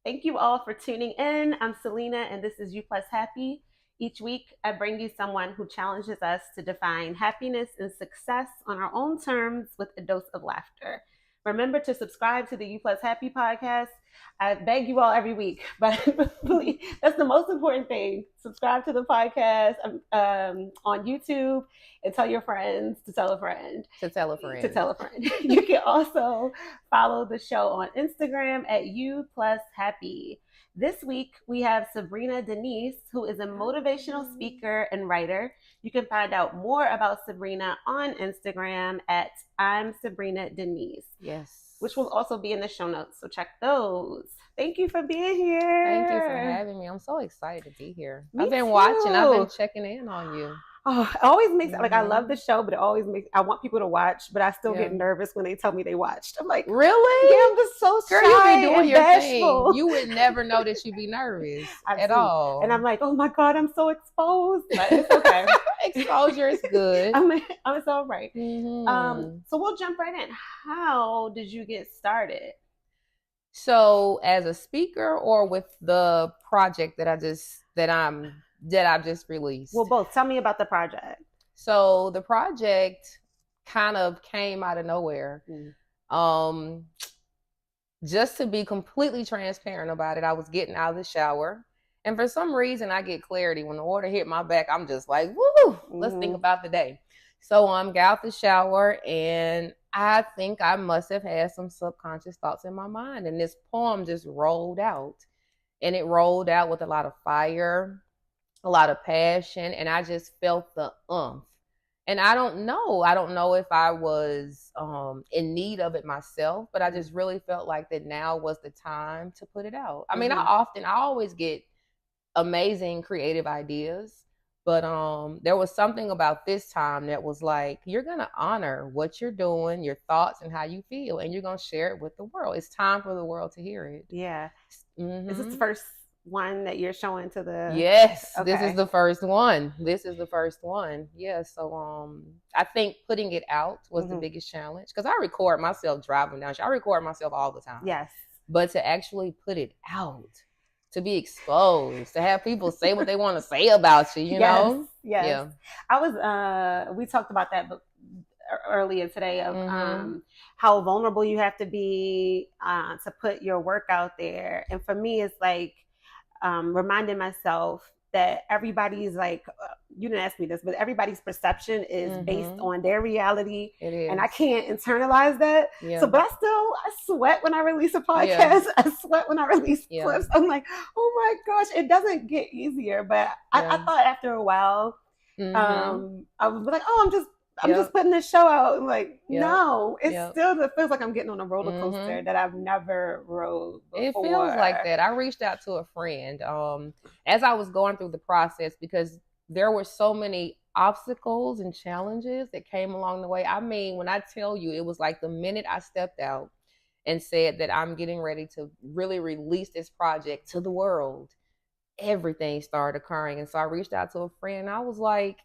Thank you all for tuning in. I'm Selena, and this is You Plus Happy. Each week, I bring you someone who challenges us to define happiness and success on our own terms with a dose of laughter. Remember to subscribe to the You Plus Happy podcast. I beg you all every week, but please, that's the most important thing. Subscribe to the podcast on YouTube and tell your friends to tell a friend. To tell a friend. To tell a friend. You can also follow the show on Instagram at You Plus Happy. This week, we have Sabrina Denise, who is a motivational speaker and writer. You can find out more about Sabrina on Instagram at I'm Sabrina Denise. Yes. Which will also be in the show notes, so check those. Thank you for being here. Thank you for having me. I'm so excited to be here. I've been watching. I've been checking in on you. Oh, it always makes like I love the show, but it always makes I want people to watch, but I still get nervous when they tell me they watched. I'm like, really? Yeah, I'm just so shy. Girl, you be doing and your bashful. thing. You would never know that you'd be nervous at all. And I'm like, oh my God, I'm so exposed. But it's okay. Exposure is good. It's all right. So we'll jump right in. How did you get started? So as a speaker or with the project that I've just released? Well, both. Tell me about the project. So the project kind of came out of nowhere. Just to be completely transparent about it, I was getting out of the shower. And for some reason, I get clarity. When the water hit my back, I'm just like, woo, let's think about the day. So get out the shower, and I think I must have had some subconscious thoughts in my mind. And this poem just rolled out. And it rolled out with a lot of fire, a lot of passion, and I just felt the oomph. And I don't know if I was in need of it myself, but I just really felt like that now was the time to put it out. I mean, I always get amazing creative ideas, but there was something about this time that was like, you're going to honor what you're doing, your thoughts and how you feel, and you're going to share it with the world. It's time for the world to hear it. Yeah. Is this the first one that you're showing to the... Yes, okay. This is the first one. Yeah, so I think putting it out was the biggest challenge, because I record myself driving down. I record myself all the time. Yes. But to actually put it out, to be exposed, to have people say what they want to say about you, you know? Yes. Yeah. I was, we talked about that earlier today of how vulnerable you have to be to put your work out there. And for me, it's like reminding myself that everybody's like, you didn't ask me this, but everybody's perception is based on their reality. It is. And I can't internalize that. Yeah. So, but I sweat when I release a podcast. Yeah. I sweat when I release clips. I'm like, oh my gosh, it doesn't get easier. But I thought after a while, I was like, oh, I'm just putting this show out. Like, no, it feels like I'm getting on a roller coaster that I've never rode before. It feels like that. I reached out to a friend as I was going through the process, because there were so many obstacles and challenges that came along the way. I mean, when I tell you, it was like the minute I stepped out and said that I'm getting ready to really release this project to the world, everything started occurring. And so I reached out to a friend, and I was like,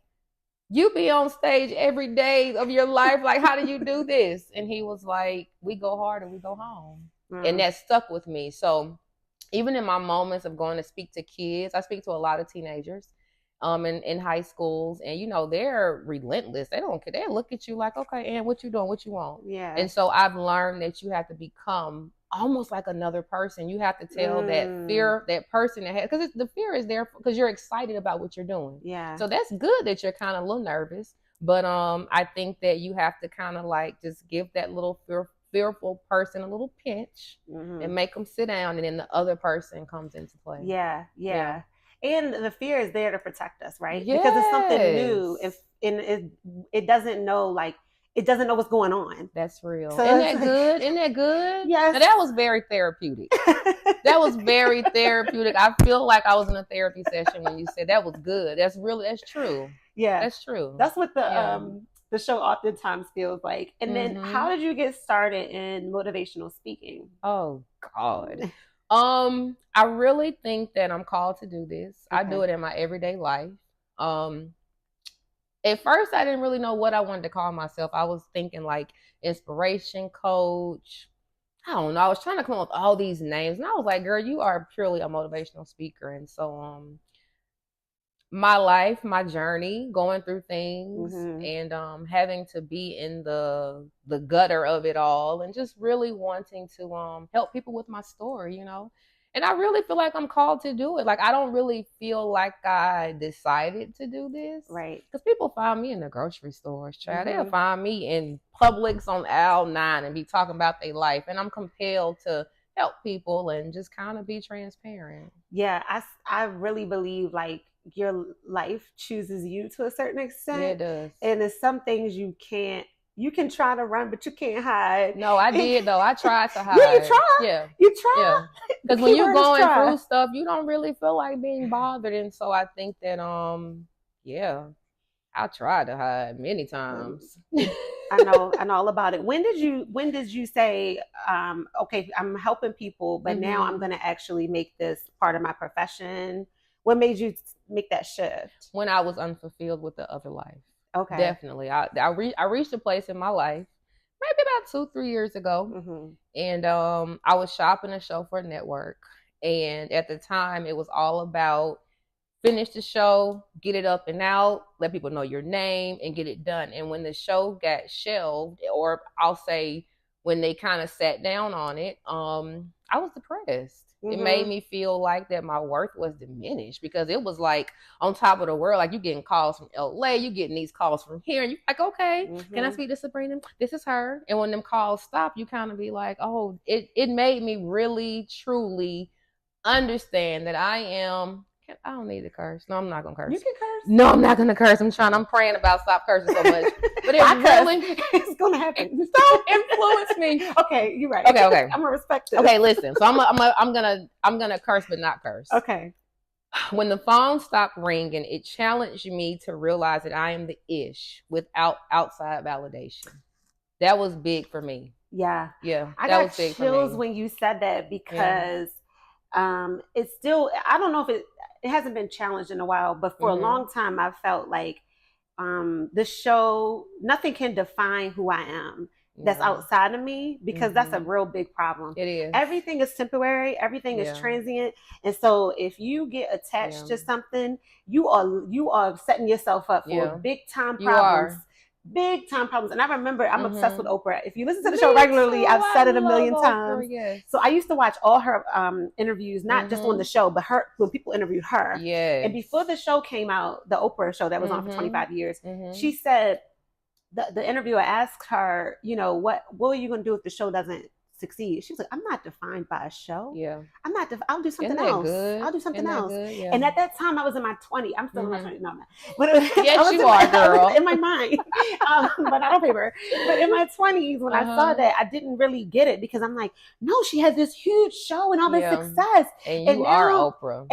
you be on stage every day of your life. Like, how do you do this? And he was like, we go hard and we go home. And that stuck with me. So even in my moments of going to speak to kids, I speak to a lot of teenagers in high schools, and you know, they're relentless. They don't care. They look at you like, okay, and what you doing? What you want? Yeah. And so I've learned that you have to become almost like another person. You have to tell that fear, that person that has, because the fear is there because you're excited about what you're doing. Yeah. So that's good that you're kind of a little nervous, but I think that you have to kind of like just give that little fearful person a little pinch and make them sit down, and then the other person comes into play. Yeah. And the fear is there to protect us, right? Yes. Because it's something new. It doesn't know, it doesn't know what's going on. That's real. So Isn't that good? Yes. Now, that was very therapeutic. That was very therapeutic. I feel like I was in a therapy session when you said that was good. That's true. Yeah. That's true. That's what the show oftentimes feels like. And then how did you get started in motivational speaking? Oh, God. I really think that I'm called to do this. Okay. I do it in my everyday life. At first, I didn't really know what I wanted to call myself. I was thinking like inspiration coach, I don't know. I was trying to come up with all these names, and I was like, "Girl, you are purely a motivational speaker." And so, my life, my journey, going through things, Mm-hmm. and having to be in the gutter of it all, and just really wanting to help people with my story, you know. And I really feel like I'm called to do it. Like, I don't really feel like I decided to do this, Right. because people find me in the grocery stores, child. They'll Mm-hmm. find me in Publix on aisle 9 and be talking about their life, and I'm compelled to help people and just kind of be transparent. Yeah, I really believe like your life chooses you to a certain Yeah, extent, it does. and there's some things you can try to run, but you can't hide. No, I did though. I tried to Yeah, you hide. try. Yeah, You try. yeah. The Because when key you're word is going try. through stuff, you don't really feel like being bothered, and so I think that yeah, I tried to hide many times. I know all about it. When did you say, okay, I'm helping people, but now I'm Mm-hmm. gonna actually make this part of my profession? What made you make that shift? When I was unfulfilled with the other life, Okay. definitely. I reached a place in my life maybe about 2-3 years ago, Mm-hmm. and I was shopping a show for a network, and at the time it was all about finish the show, get it up and out, let people know your name, and get it done. And when the show got shelved, or I'll say when they kind of sat down on it, I was depressed. It made Mm-hmm. me feel like that my worth was diminished, because it was like on top of the world. Like, you getting calls from LA, you getting these calls from here, and you like, okay, can I Mm-hmm. speak to Sabrina? This is her. And when them calls stop, you kind of be like, oh, it made me really truly understand that I don't need to curse. No, I'm not gonna You curse. can curse. No, I'm not gonna curse. I'm praying about stop cursing so much. But it really it's gonna happen. don't influence me. Okay, you're right. Okay. I'm gonna respect it. Okay, listen. So I'm gonna curse but not curse. Okay. When the phone stopped ringing, it challenged me to realize that I am the ish without outside validation. That was big for me. Yeah. Yeah, I that got was big for chills me. when you said that because it's still, I don't know if it hasn't been challenged in a while, but for a long time I felt like the show, nothing can define who I am that's Yeah. outside of me, because that's a real big problem. It is. Everything is temporary, everything is transient. And so if you get attached to something, you are setting yourself up for big time problems. Big time problems. And I remember, I'm obsessed with Oprah. If you listen to the show regularly, I've said it a million times. Yes. So I used to watch all her interviews, not just on the show, but her when people interviewed her. Yes. And before the show came out, the Oprah show that was on for 25 years, she said, the interviewer asked her, you know, what are you going to do if the show doesn't succeed? She was like, I'm not defined by a show. Yeah. I'll do something else. I'll do something else. Yeah. And at that time I was in my 20s. I'm still in my 20s. No, I'm not. But yes, you are, girl. In my mind. But not on paper. But in my 20s, when I saw that, I didn't really get it, because I'm like, no, she has this huge show and all this success. And you are Oprah.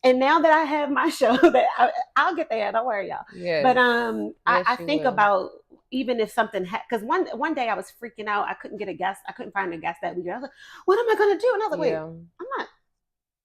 And now that I have my show, that I'll get there. Don't worry, y'all. Yes. But I think about, even if something because one day I was freaking out. I couldn't get a guest. I couldn't find a guest that weekend. I was like, what am I going to do? And I was like, wait, I'm not.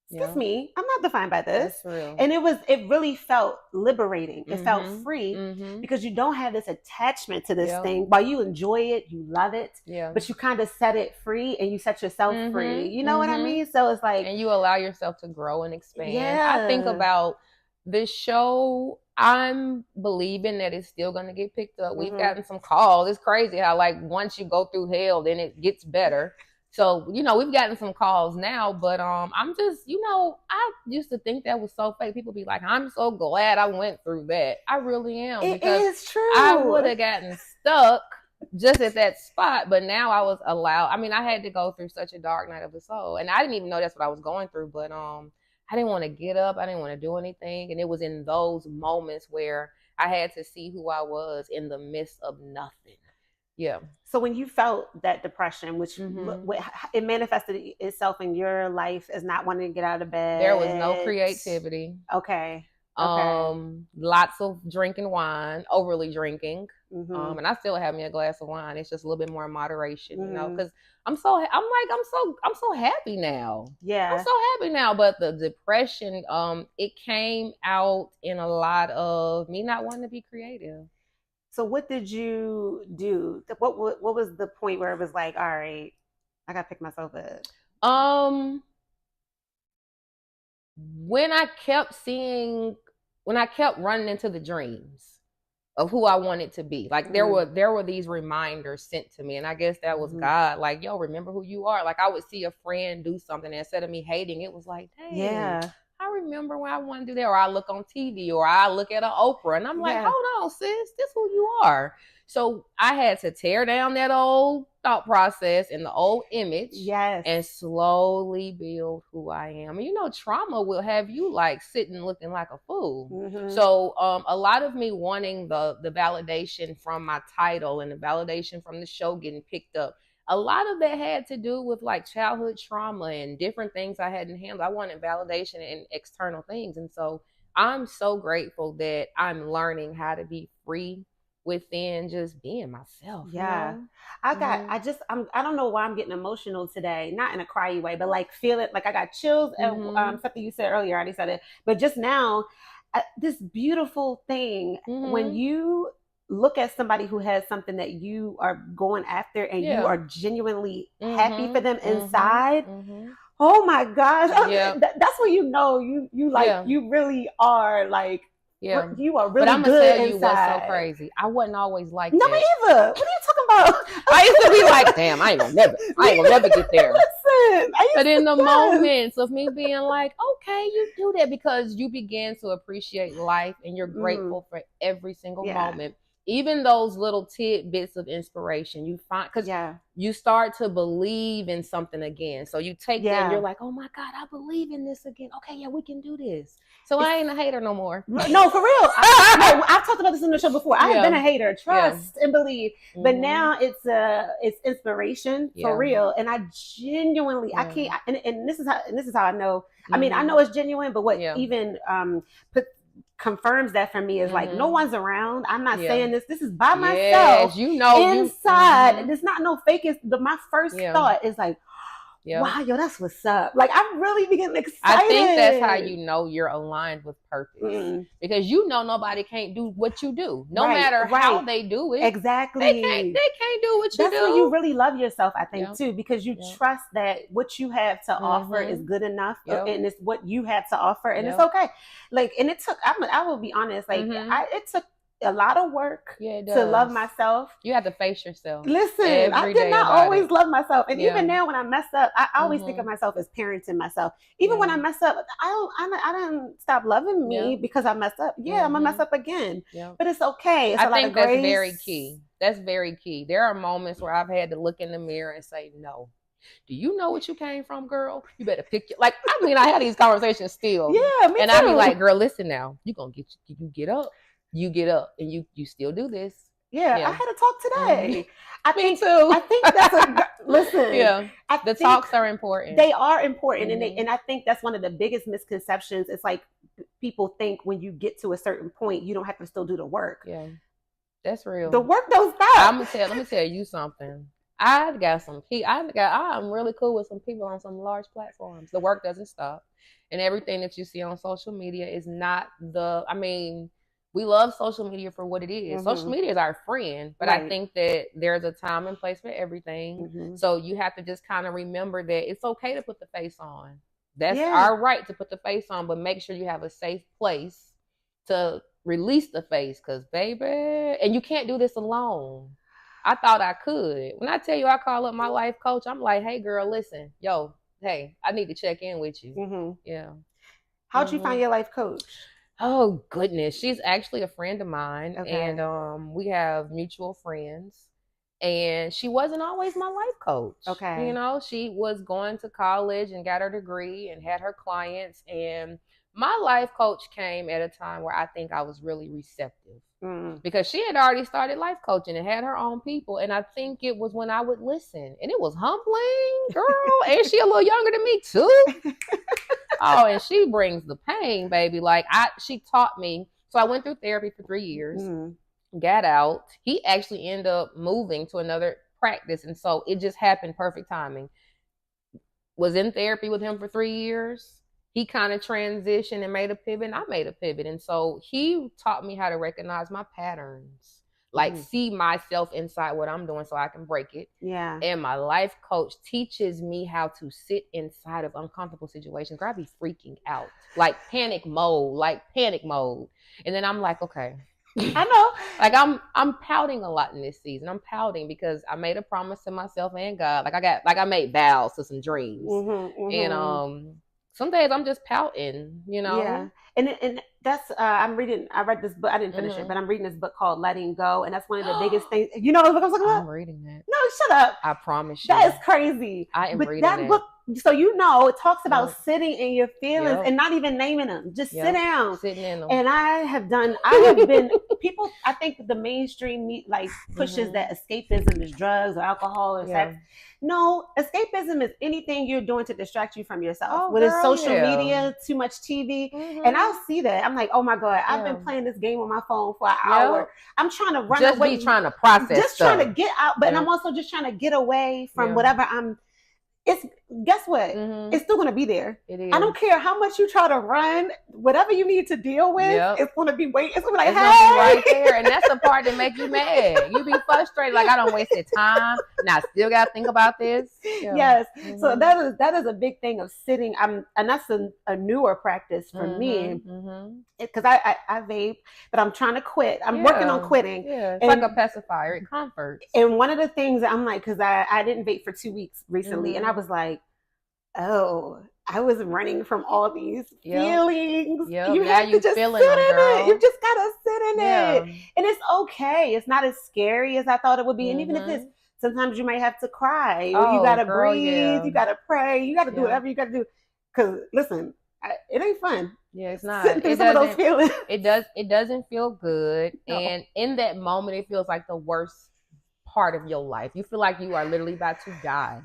Excuse me, I'm not defined by this. That's real. And it really felt liberating. It felt free, because you don't have this attachment to this thing. While you enjoy it, you love it, but you kind of set it free, and you set yourself free. You know what I mean? So it's like, and you allow yourself to grow and expand. I think about this show, I'm believing that it's still going to get picked up. We've gotten some calls. It's crazy how, like, once you go through hell, then it gets better. So, you know, we've gotten some calls now, but I'm just, you know, I used to think that was so fake. People be like, I'm so glad I went through that. I really am. It is true. I would have gotten stuck just at that spot, but now I was allowed. I mean, I had to go through such a dark night of the soul, and I didn't even know that's what I was going through, but I didn't want to get up. I didn't want to do anything. And it was in those moments where I had to see who I was in the midst of nothing. Yeah. So when you felt that depression, which it manifested itself in your life as not wanting to get out of bed. There was no creativity. Okay. Lots of drinking wine, overly drinking. And I still have me a glass of wine. It's just a little bit more in moderation, you know, because I'm so happy now. Yeah. I'm so happy now. But the depression, it came out in a lot of me not wanting to be creative. So what did you do? What was the point where it was like, all right, I gotta pick myself up. Um, when I kept seeing, when I kept running into the dreams of who I wanted to be, like there were these reminders sent to me, and I guess that was God. Like, yo, remember who you are. Like, I would see a friend do something, and instead of me hating, it was like, dang, Yeah. I remember when I want to do that. Or I look on TV, or I look at an Oprah, and I'm like, Yeah. hold on, sis, this who you are. So I had to tear down that old thought process and the old image, Yes. and slowly build who I am. And you know, trauma will have you like sitting looking like a fool. Mhm. So a lot of me wanting the validation from my title and the validation from the show getting picked up, a lot of that had to do with like childhood trauma and different things I hadn't handled. I wanted validation in external things. And so I'm so grateful that I'm learning how to be free within just being myself. Yeah. You know? I don't know why I'm getting emotional today. Not in a cryy way, but like feel it, like I got chills at something you said earlier. I already said it. But just now, this beautiful thing when you look at somebody who has something that you are going after and you are genuinely happy for them inside. Oh my gosh. That's when you know you like you really are like you are really but I'm good gonna tell inside. You what's so crazy. I wasn't always like no, that. me either. What are you talking about? I used to be like, damn, I ain't gonna never get there. Listen, but in the moments of me being like, okay, you do that because you begin to appreciate life and you're grateful for every single moment. Even those little tidbits of inspiration you find, because you start to believe in something again. So you take that and you're like, oh my God, I believe in this again. Okay, yeah, we can do this. So I ain't a hater no more. No, for real. I've talked about this in the show before. I have been a hater. Trust and believe. But now it's inspiration for real. And I genuinely, I can't. And this is how I know. I mean, I know it's genuine, but what even confirms that for me is like no one's around. I'm not saying this. This is by myself. You know, inside. And it's not no fake. My first thought is like, wow, yo, that's what's up. Like, I'm really getting excited. I think that's how you know you're aligned with purpose. Because you know nobody can't do what you do. No matter how they do it. Exactly. They can't do what you do. That's when you really love yourself, I think, too. Because you trust that what you have to offer is good enough. And it's what you have to offer. And it's okay. Like, and it took, I will be honest, like, it took a lot of work to love myself. You have to face yourself. Listen, I did not always love myself. And even now when I mess up, I always think of myself as parenting myself. Even when I mess up, I don't stop loving me because I messed up. I'm gonna mess up again. But it's okay. It's I think that's very key. That's very key. There are moments where I've had to look in the mirror and say, no. Do you know what you came from, girl? You better pick your, like, I mean, I had these conversations still. Yeah, me and too. I be like, girl, listen now. You get up. You get up and you still do this. I had a talk today. Me too. I think that's a listen. The talks are important. They are important, and I think that's one of the biggest misconceptions. It's like people think when you get to a certain point, you don't have to still do the work. Yeah, that's real. The work don't stop. Let me tell you something. I'm really cool with some people on some large platforms. The work doesn't stop, and everything that you see on social media is not we love social media for what it is. Social media is our friend, but I think that there's a time and place for everything. So you have to just kind of remember that it's okay to put the face on. That's our right to put the face on, but make sure you have a safe place to release the face, because baby, and you can't do this alone. I thought I could. When I tell you I call up my life coach, I'm like, hey girl, listen, hey, I need to check in with you. Yeah. How'd you find your life coach? Oh goodness, she's actually a friend of mine, and we have mutual friends. And she wasn't always my life coach. Okay, you know, she was going to college and got her degree and had her clients. And my life coach came at a time where I think I was really receptive because she had already started life coaching and had her own people. And I think it was when I would listen, and it was humbling, girl. And she a little younger than me too. Oh, and she brings the pain, baby. Like she taught me. So I went through therapy for 3 years, got out. He actually ended up moving to another practice. And so it just happened, perfect timing. Was in therapy with him for 3 years. He kind of transitioned and made a pivot, and I made a pivot. And so he taught me how to recognize my patterns. like see myself inside what I'm doing so I can break it. Yeah. And my life coach teaches me how to sit inside of uncomfortable situations. I be freaking out, like panic mode. And then I'm like, okay. I know. Like I'm pouting a lot in this season. I'm pouting because I made a promise to myself and God. I made vows to some dreams. And some days I'm just pouting, Yeah. And that's I read this book. I didn't finish it, but I'm reading this book called Letting Go, and that's one of the biggest things. You know what book I'm talking about? I'm reading that. No, shut up. I promise you. That is crazy. I am reading that book. So it talks about sitting in your feelings and not even naming them. Just sit down. Sitting in them. And I have been people. I think the mainstream pushes that escapism is drugs or alcohol or sex. No, escapism is anything you're doing to distract you from yourself. Whether it's social media, too much TV. And I'll see that. I'm like, oh my God, I've been playing this game on my phone for an hour. I'm trying to run away. Just be trying to process Just stuff. trying to get out. But I'm also just trying to get away from whatever guess what? It's still going to be there. It is. I don't care how much you try to run, whatever you need to deal with, it's going to be waiting. It's going to be like, it's gonna be right there. And that's the part that makes you mad. You be frustrated, like I don't wasted time. Now I still got to think about this. Yeah. Yes. So that is a big thing of sitting. And that's a newer practice for me. Because I vape, but I'm trying to quit. I'm working on quitting. Yeah, it's like a pacifier. It comforts. And one of the things I'm like, because I didn't vape for 2 weeks recently, and I was like, oh, I was running from all these feelings. You have to just sit in it. You just gotta sit in it, and it's okay. It's not as scary as I thought it would be, and even if it's sometimes you might have to cry. You gotta breathe. You gotta pray. You gotta do whatever you gotta do. Because listen, it ain't fun. Yeah, it's not. Sitting through some of those feelings. It doesn't feel good, and in that moment, it feels like the worst part of your life. You feel like you are literally about to die.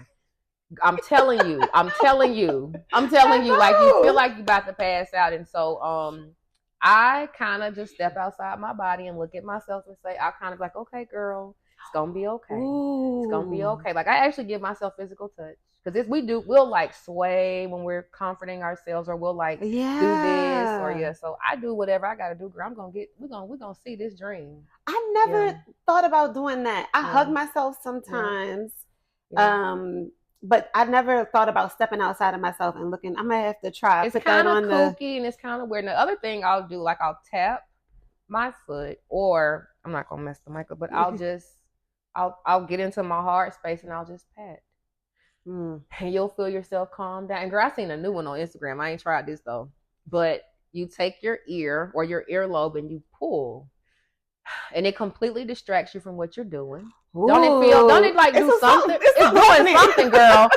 I'm telling you, like you feel like you're about to pass out. And so I kind of just step outside my body and look at myself and say, I kind of like, okay, girl, it's gonna be okay. It's gonna be okay. Like I actually give myself physical touch. Because we'll like sway when we're comforting ourselves, or we'll like do this, or so I do whatever I gotta do, girl. We're gonna see this dream. I never thought about doing that. I hug myself sometimes. But I never thought about stepping outside of myself and looking. I might have to try. It's kind of kooky and it's kind of weird. And the other thing I'll do, like I'll tap my foot, or I'm not gonna mess the mic up, but I'll get into my heart space and I'll just pat. And you'll feel yourself calm down. And girl, I seen a new one on Instagram. I ain't tried this though. But you take your ear or your earlobe and you pull. And it completely distracts you from what you're doing. Ooh. Don't it like do something? It's doing something, girl.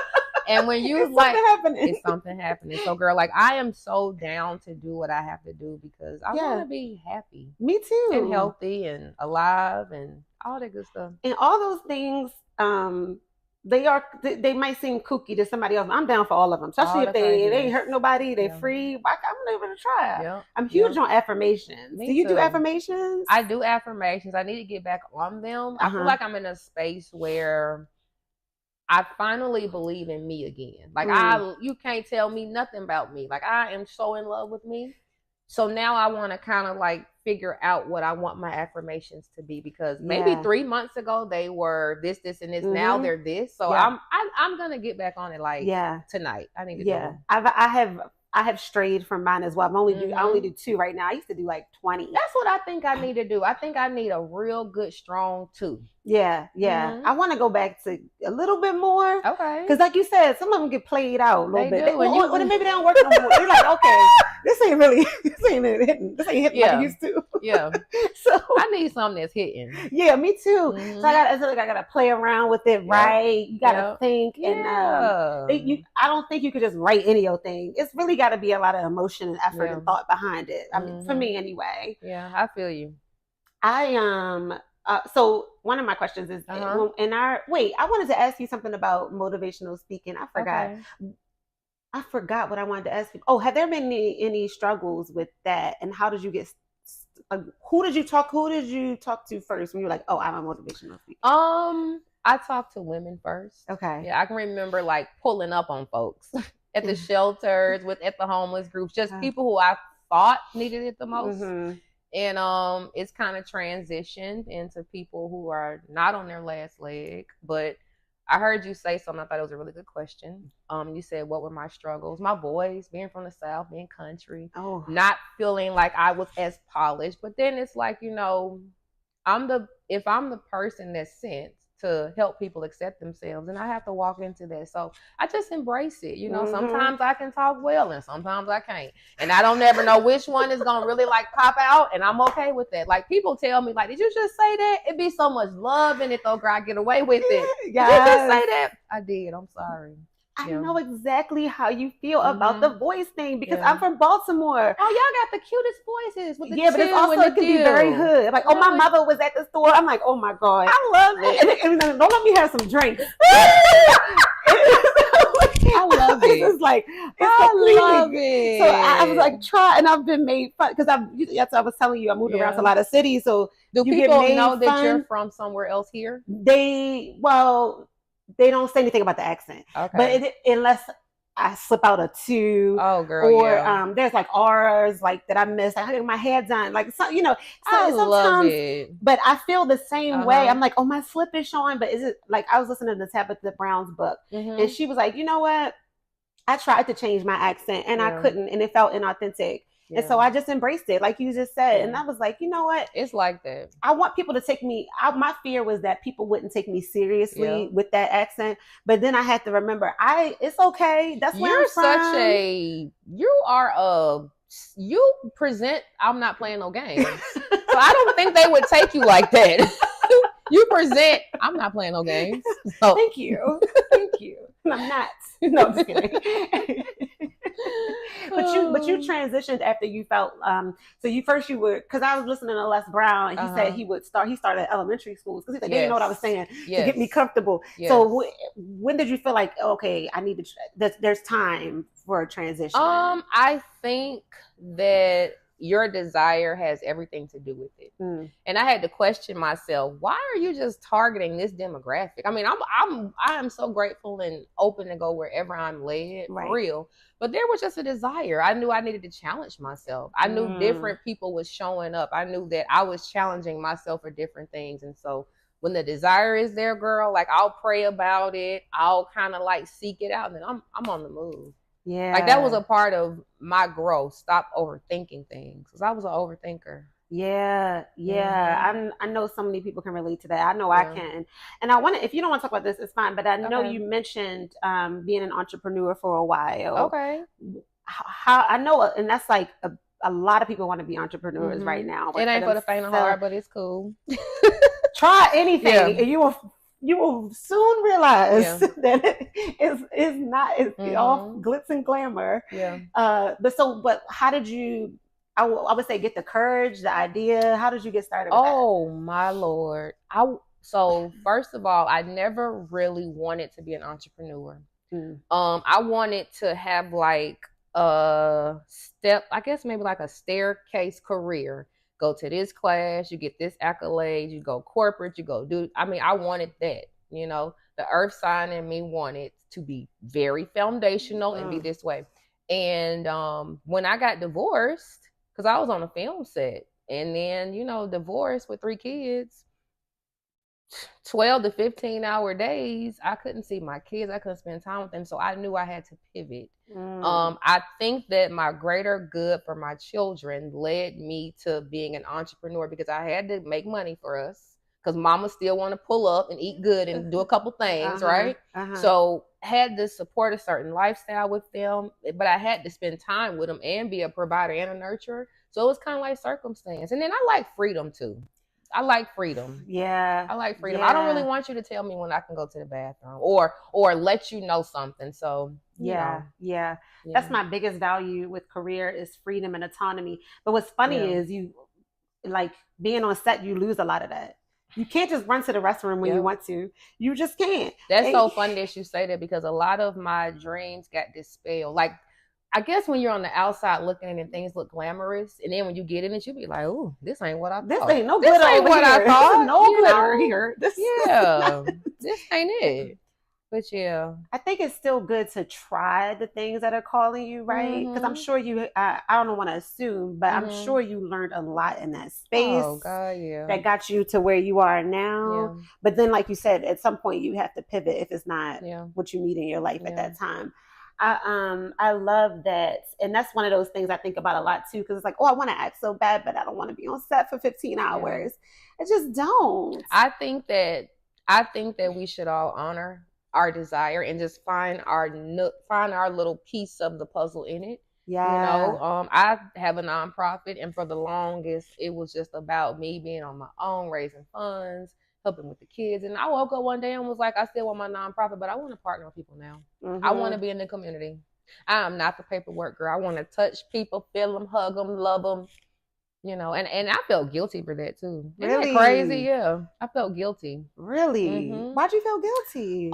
And when you it's something happening. So girl, like I am so down to do what I have to do because I want to be happy. Me too. And healthy and alive and all that good stuff. And all those things, they might seem kooky to somebody else. I'm down for all of them, especially if they ain't hurt nobody. They're free. I'm able to try. I'm huge on affirmations. Do you do affirmations? I do affirmations. I need to get back on them. I feel like I'm in a space where I finally believe in me again. Like you can't tell me nothing about me. Like I am so in love with me. So now I want to kind of like figure out what I want my affirmations to be, because maybe 3 months ago they were this, and this. Now they're this. So I'm gonna get back on it tonight. I need to do it. I have strayed from mine as well. I only do 2 right now. I used to do like 20. That's what I think I need to do. I think I need a real good, strong 2. Yeah. I want to go back to a little bit more. Okay. Because like you said, some of them get played out a little bit. Do. Or maybe they don't work no more. They're like, okay, this ain't hitting like it used to. Yeah. So I need something that's hitting. Yeah, me too. So I gotta play around with it, right? You gotta think, and I don't think you could just write any old thing. It's really got to be a lot of emotion and effort and thought behind it. I mean, for me anyway. Yeah, I feel you. So one of my questions is I wanted to ask you something about motivational speaking. I forgot. Okay. I forgot what I wanted to ask you. Oh, have there been any struggles with that? And how did you get? Who did you talk to first when you were like, oh, I'm a motivational speaker? I talked to women first. Okay. Yeah, I can remember like pulling up on folks at the shelters, at the homeless groups, just people who I thought needed it the most. And it's kind of transitioned into people who are not on their last leg. But I heard you say something. I thought it was a really good question. You said, what were my struggles? My voice, being from the South, being country, not feeling like I was as polished. But then it's like, you know, if I'm the person that's sent to help people accept themselves, and I have to walk into that. So I just embrace it. You know, sometimes I can talk well and sometimes I can't. And I don't never know which one is going to really like pop out. And I'm okay with that. Like people tell me like, did you just say that? It'd be so much love in it though, girl. I get away with it. Yes. Did you just say that? I did. I'm sorry. I know exactly how you feel about the voice thing because I'm from Baltimore. Oh, y'all got the cutest voices with the but it's also it can be very hood. Like, oh, my mother was at the store. I'm like, oh my God, I love it. And don't let me have some drinks. I love it. It's like I love it. So I was like, try, and I've been made fun because I was telling you I moved around to a lot of cities. So do people know that you're from somewhere else here? They don't say anything about the accent, but unless I slip out a two, or there's like R's like that I missed. I had my hair done, like so, you know. So I love it. But I feel the same way. I'm like, oh, my slip is showing, but is it like I was listening to Tabitha Brown's book, and she was like, you know what? I tried to change my accent and I couldn't, and it felt inauthentic. Yeah. And so I just embraced it, like you just said. And I was like, you know what? It's like that. I want people to take me. My fear was that people wouldn't take me seriously with that accent. But then I had to remember, it's okay. That's where I'm from. You present, I'm not playing no games. So I don't think they would take you like that. You present, I'm not playing no games. So. Thank you. Thank you. I'm not. No, I'm just kidding. But you transitioned after you felt so you were, because I was listening to Les Brown and he said he started elementary schools because he said they didn't know what I was saying to get me comfortable. So when did you feel like, okay, I need to there's time for a transition? I think that your desire has everything to do with it. And I had to question myself, why are you just targeting this demographic? I mean, I am so grateful and open to go wherever I'm led, for real. But there was just a desire. I knew I needed to challenge myself. I knew different people was showing up. I knew that I was challenging myself for different things. And so when the desire is there, girl, like I'll pray about it. I'll kind of like seek it out, and then I'm on the move. Yeah. Like that was a part of my growth. Stop overthinking things. Because I was an overthinker. Yeah. I know so many people can relate to that. I know I can. And I want to, if you don't want to talk about this, it's fine. But I know you mentioned being an entrepreneur for a while. Okay. How I know, and that's like a lot of people want to be entrepreneurs right now. It ain't for the faint of heart, but it's cool. Try anything, and you will soon realize that it's not all glitz and glamour. Yeah. But how did you? I would say get the courage, the idea. How did you get started with that? My Lord! So first of all, I never really wanted to be an entrepreneur. I wanted to have like a step, I guess maybe like a staircase career. Go to this class, you get this accolade, you go corporate, you go do. I mean, I wanted that. You know, the earth sign in me wanted to be very foundational and be this way. And when I got divorced, because I was on a film set, and then, you know, divorced with 3 kids, 12 to 15-hour days, I couldn't see my kids. I couldn't spend time with them. So I knew I had to pivot. I think that my greater good for my children led me to being an entrepreneur because I had to make money for us. Because mama still want to pull up and eat good and do a couple things, right? So had to support a certain lifestyle with them, but I had to spend time with them and be a provider and a nurturer. So it was kind of like circumstance. And then I like freedom too. I like freedom. Yeah. I like freedom. I don't really want you to tell me when I can go to the bathroom or let you know something. So yeah. That's my biggest value with career is freedom and autonomy. But what's funny is you like being on set, you lose a lot of that. You can't just run to the restroom when you want to. You just can't. That's so funny that you say that because a lot of my dreams got dispelled. Like, I guess when you're on the outside looking in and things look glamorous, and then when you get in it, you be like, "Ooh, this ain't what I thought. This ain't no glitter over here. I thought. No glitter here. This ain't it." But yeah. I think it's still good to try the things that are calling you, right? Because I'm Mm-hmm. sure I don't want to assume, but I'm Mm-hmm. sure you learned a lot in that space Oh God, yeah. that got you to where you are now. Yeah. But then, like you said, at some point you have to pivot if it's not Yeah. what you need in your life at Yeah. that time. I love that, and that's one of those things I think about a lot too. Because it's like, oh, I want to act so bad, but I don't want to be on set for 15 Yeah. hours. I just don't. I think that we should all honor our desire and just find our find our little piece of the puzzle in it. You know, Yeah. I have a nonprofit, and for the longest, it was just about me being on my own, raising funds, helping with the kids. And I woke up one day and was like, I still want my nonprofit, but I want to partner with people now. I want to Mm-hmm. be in the community. I am not the paperwork girl. I want to touch people, feel them, hug them, love them. You know, and I felt guilty for that too. Isn't that crazy? Really? Yeah, I felt guilty. Really? Mm-hmm. Why'd you feel guilty?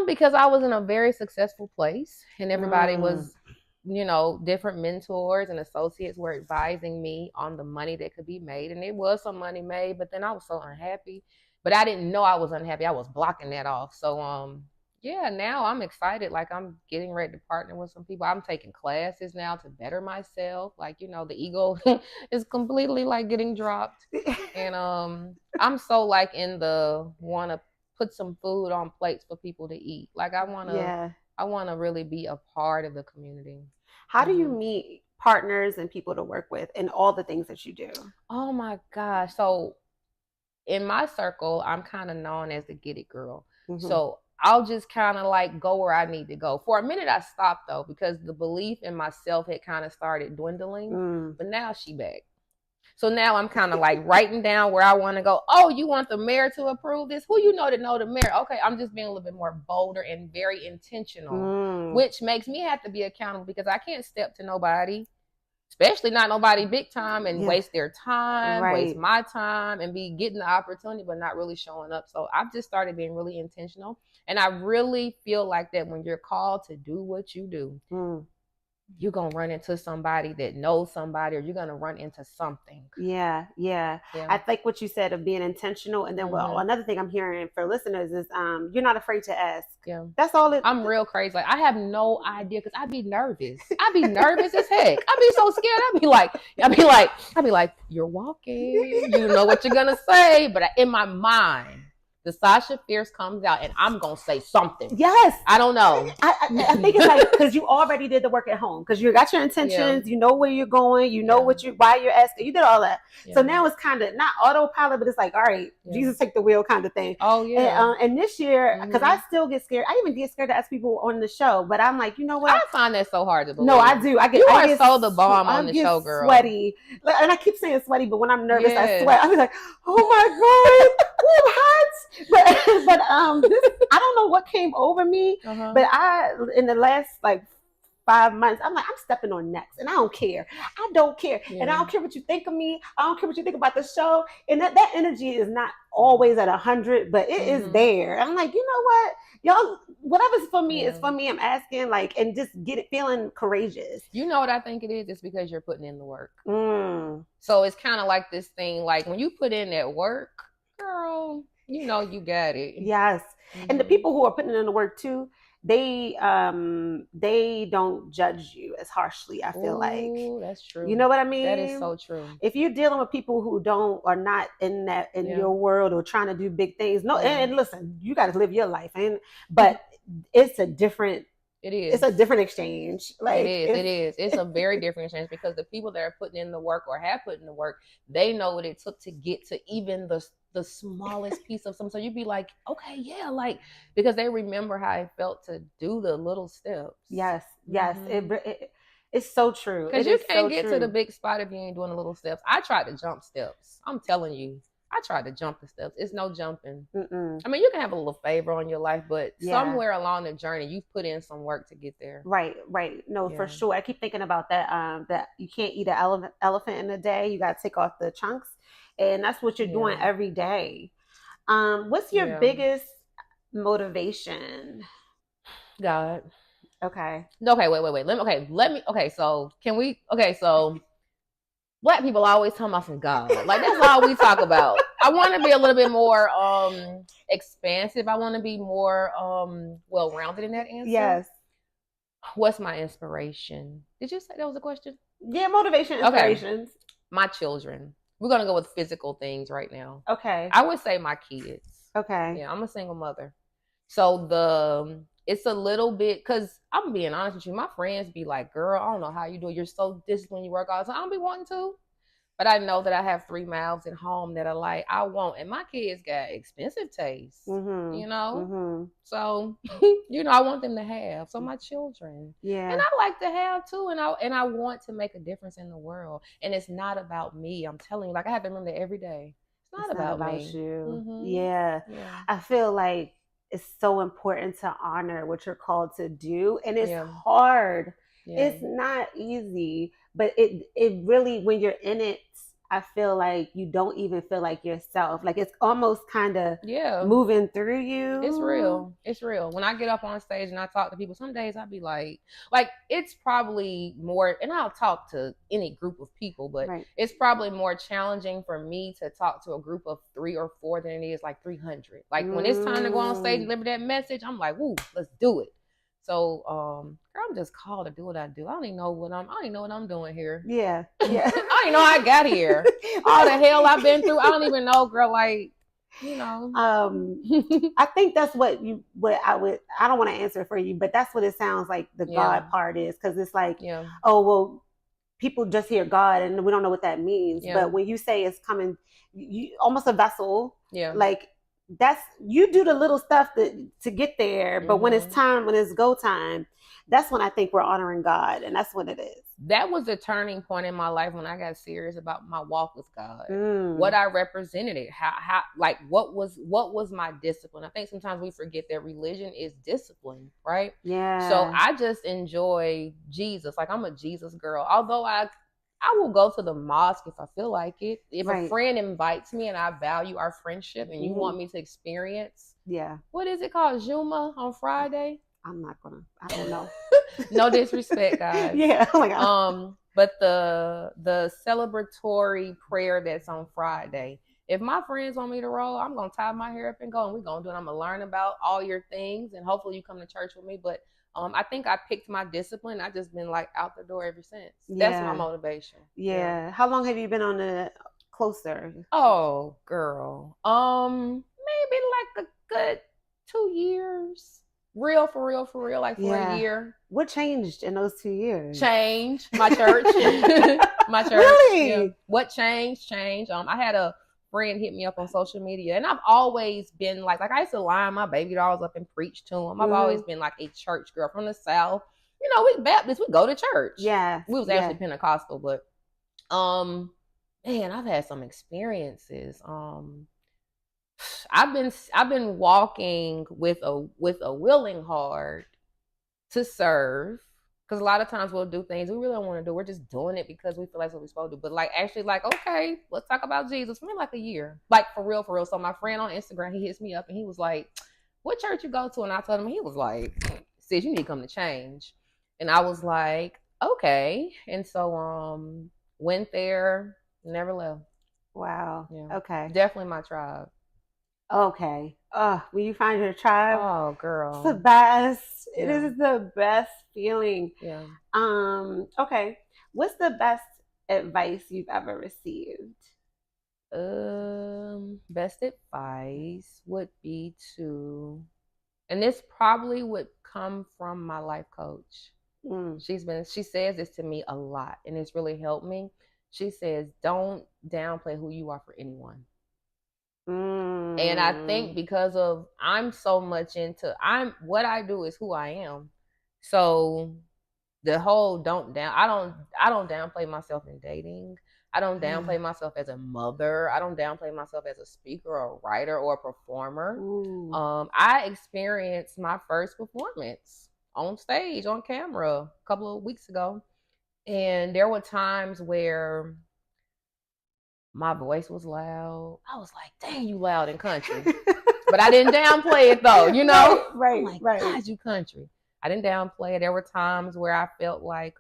Because I was in a very successful place, and everybody Mm. was, you know, different mentors and associates were advising me on the money that could be made, and there was some money made, but then I was so unhappy. But I didn't know I was unhappy. I was blocking that off. So yeah, now I'm excited. Like I'm getting ready to partner with some people. I'm taking classes now to better myself. Like, you know, the ego is completely like getting dropped. And I'm so like in the wanna put some food on plates for people to eat. Like Yeah. I wanna really be a part of the community. How do you Hmm. meet partners and people to work with and all the things that you do? Oh my gosh. So in my circle, I'm kind of known as the get it girl. Mm-hmm. So I'll just kind of like go where I need to go. For a minute, I stopped though because the belief in myself had kind of started dwindling. Mm. But now she back. So now I'm kind of like writing down where I want to go. Oh, you want the mayor to approve this? Who you to know the mayor? Okay, I'm just being a little bit more bolder and very intentional, Mm. which makes me have to be accountable because I can't step to nobody, especially not nobody big time, and Yeah. waste their time, waste Right. my time, and be getting the opportunity but not really showing up. So I've just started being really intentional, and I really feel like that when you're called to do what you do, Mm. you're gonna run into somebody that knows somebody, or you're gonna run into something. Yeah, yeah. Yeah. I like what you said of being intentional. And then well, Mm-hmm. another thing I'm hearing for listeners is you're not afraid to ask. Yeah. That's all it I'm real crazy. Like I have no idea because I'd be nervous. I'd be nervous as heck. I'd be so scared. I'd be like, you're walking. You know what you're gonna say, but in my mind, the Sasha Fierce comes out, and I'm gonna say something. Yes. I don't know. I think it's like because you already did the work at home because you got your intentions, Yeah. you know where you're going, you know why you're asking, you did all that. Yeah. So now it's kind of not autopilot, but it's like, all right, Jesus take the wheel kind of thing. Oh yeah. And this year, because I still get scared. I even get scared to ask people on the show, but I'm like, you know what? I find that so hard to believe. No, I do. You are so the bomb on the show, girl. Sweaty, and I keep saying sweaty, but when I'm nervous, I sweat. I'm like, oh my god, I'm hot. But I don't know what came over me, but I in the last like 5 months, I'm like, I'm stepping on necks, and I don't care. I don't care, and I don't care what you think of me. I don't care what you think about the show, and that energy is not always at 100, but it is there. I'm like, you know what, y'all, whatever's for me is for me. I'm asking, like, and just feeling courageous. You know what I think it is? It's because you're putting in the work. Mm. So it's kind of like this thing, like when you put in that work, girl, you know you got it. Yes. And the people who are putting in the work too, they don't judge you as harshly, I feel like. That's true. You know what I mean? That is so true. If you're dealing with people who are not in your world or trying to do big things, and listen, you got to live your life, but it's a different. It is. It's a different exchange. Like it is. It's a very different exchange because the people that are putting in the work or have put in the work, they know what it took to get to even the smallest piece of something. So you'd be like, okay, yeah, like, because they remember how it felt to do the little steps. Yes. It's so true. Because you can't get to the big spot if you ain't doing the little steps. I tried to jump steps. I'm telling you. I tried to jump the steps. It's no jumping. Mm-mm. I mean, you can have a little favor on your life, but somewhere along the journey, you've put in some work to get there. Right. No, for sure. I keep thinking about that. That you can't eat an elephant in a day. You got to take off the chunks, and that's what you're doing every day. What's your biggest motivation? God. Okay. Okay. Wait. Let me. Okay. So can we? Okay. So. Black people always talking about some God. Like, that's all we talk about. I want to be a little bit more expansive. I want to be more well-rounded in that answer. Yes. What's my inspiration? Did you say that was a question? Yeah, motivation, inspirations. Okay. My children. We're going to go with physical things right now. Okay. I would say my kids. Okay. Yeah, I'm a single mother. So it's a little bit, because I'm being honest with you, my friends be like, girl, I don't know how you do it. You're so disciplined, you work all the time. I don't be wanting to. But I know that I have 3 mouths at home that are like, I want. And my kids got expensive tastes, you know? So, I want them to have. So my children. Yeah. And I like to have too. And I want to make a difference in the world. And it's not about me. I'm telling you, like, I have to remember that every day. It's not about me. You. Yeah. I feel like it's so important to honor what you're called to do. And it's hard. Yeah. It's not easy, but it really, when you're in it, I feel like you don't even feel like yourself. Like it's almost kind of moving through you. It's real. It's real. When I get up on stage and I talk to people, some days I'll be like it's probably more, and I'll talk to any group of people, but it's probably more challenging for me to talk to a group of 3 or 4 than it is like 300. Like when it's time to go on stage and deliver that message, I'm like, woo, let's do it. So, I'm just called to do what I do. I don't even know what I'm doing here. Yeah. I don't even know how I got here. All the hell I've been through. I don't even know, girl. Like, I think that's I don't want to answer for you, but that's what it sounds like the God part is. Cause it's like, oh, well, people just hear God and we don't know what that means. Yeah. But when you say it's coming, you almost a vessel. Yeah. Like, you do the little stuff to get there, but when it's go time, that's when I think we're honoring God, and that's what it is. That was the turning point in my life when I got serious about my walk with God. What I represented, how like what was my discipline. I think sometimes we forget that religion is discipline, right? Yeah. So I just enjoy Jesus. Like I'm a Jesus girl. Although I will go to the mosque if I feel like it. If a friend invites me and I value our friendship and you want me to experience, what is it called? Juma on Friday? I don't know. No disrespect, guys. Yeah. Oh my God. But the celebratory prayer that's on Friday. If my friends want me to roll, I'm gonna tie my hair up and go, and we're gonna do it. I'm gonna learn about all your things, and hopefully you come to church with me. But I think I picked my discipline. I just been like out the door ever since. That's my motivation. Yeah. How long have you been on the closer? Oh, girl. Maybe like a good 2 years. Real, for real, like for a year. What changed in those 2 years? Change. My church. My church. Really? Yeah. What changed? I had a friend hit me up on social media, and I've always been like I used to line my baby dolls up and preach to them. I've always been like a church girl from the South. We Baptists, we go to church. Yeah. We was actually Pentecostal, but man, I've had some experiences. I've been walking with a willing heart to serve, because a lot of times we'll do things we really don't want to do. We're just doing it because we feel like what we're supposed to do. But like actually, like, okay, let's talk about Jesus. For me, like a year, like for real. So my friend on Instagram, he hits me up and he was like, "What church you go to?" And I told him, he was like, "Sis, you need to come to change." And I was like, okay. And so went there, never left. Wow. Yeah. Okay. Definitely my tribe. Okay. When you find your tribe, oh girl, it's the best. Yeah. It is the best feeling. Yeah. Okay. What's the best advice you've ever received? Best advice would be and this probably would come from my life coach. She says this to me a lot, and it's really helped me. She says, don't downplay who you are for anyone. And I think because of I'm so much into what I do is who I am. So the whole I don't downplay myself in dating. I don't downplay myself as a mother. I don't downplay myself as a speaker or a writer or a performer. I experienced my first performance on stage, on camera, a couple of weeks ago. And there were times where my voice was loud. I was like, dang, you loud in country. But I didn't downplay it though, Right. I'm like, God, you country. I didn't downplay it. There were times where I felt like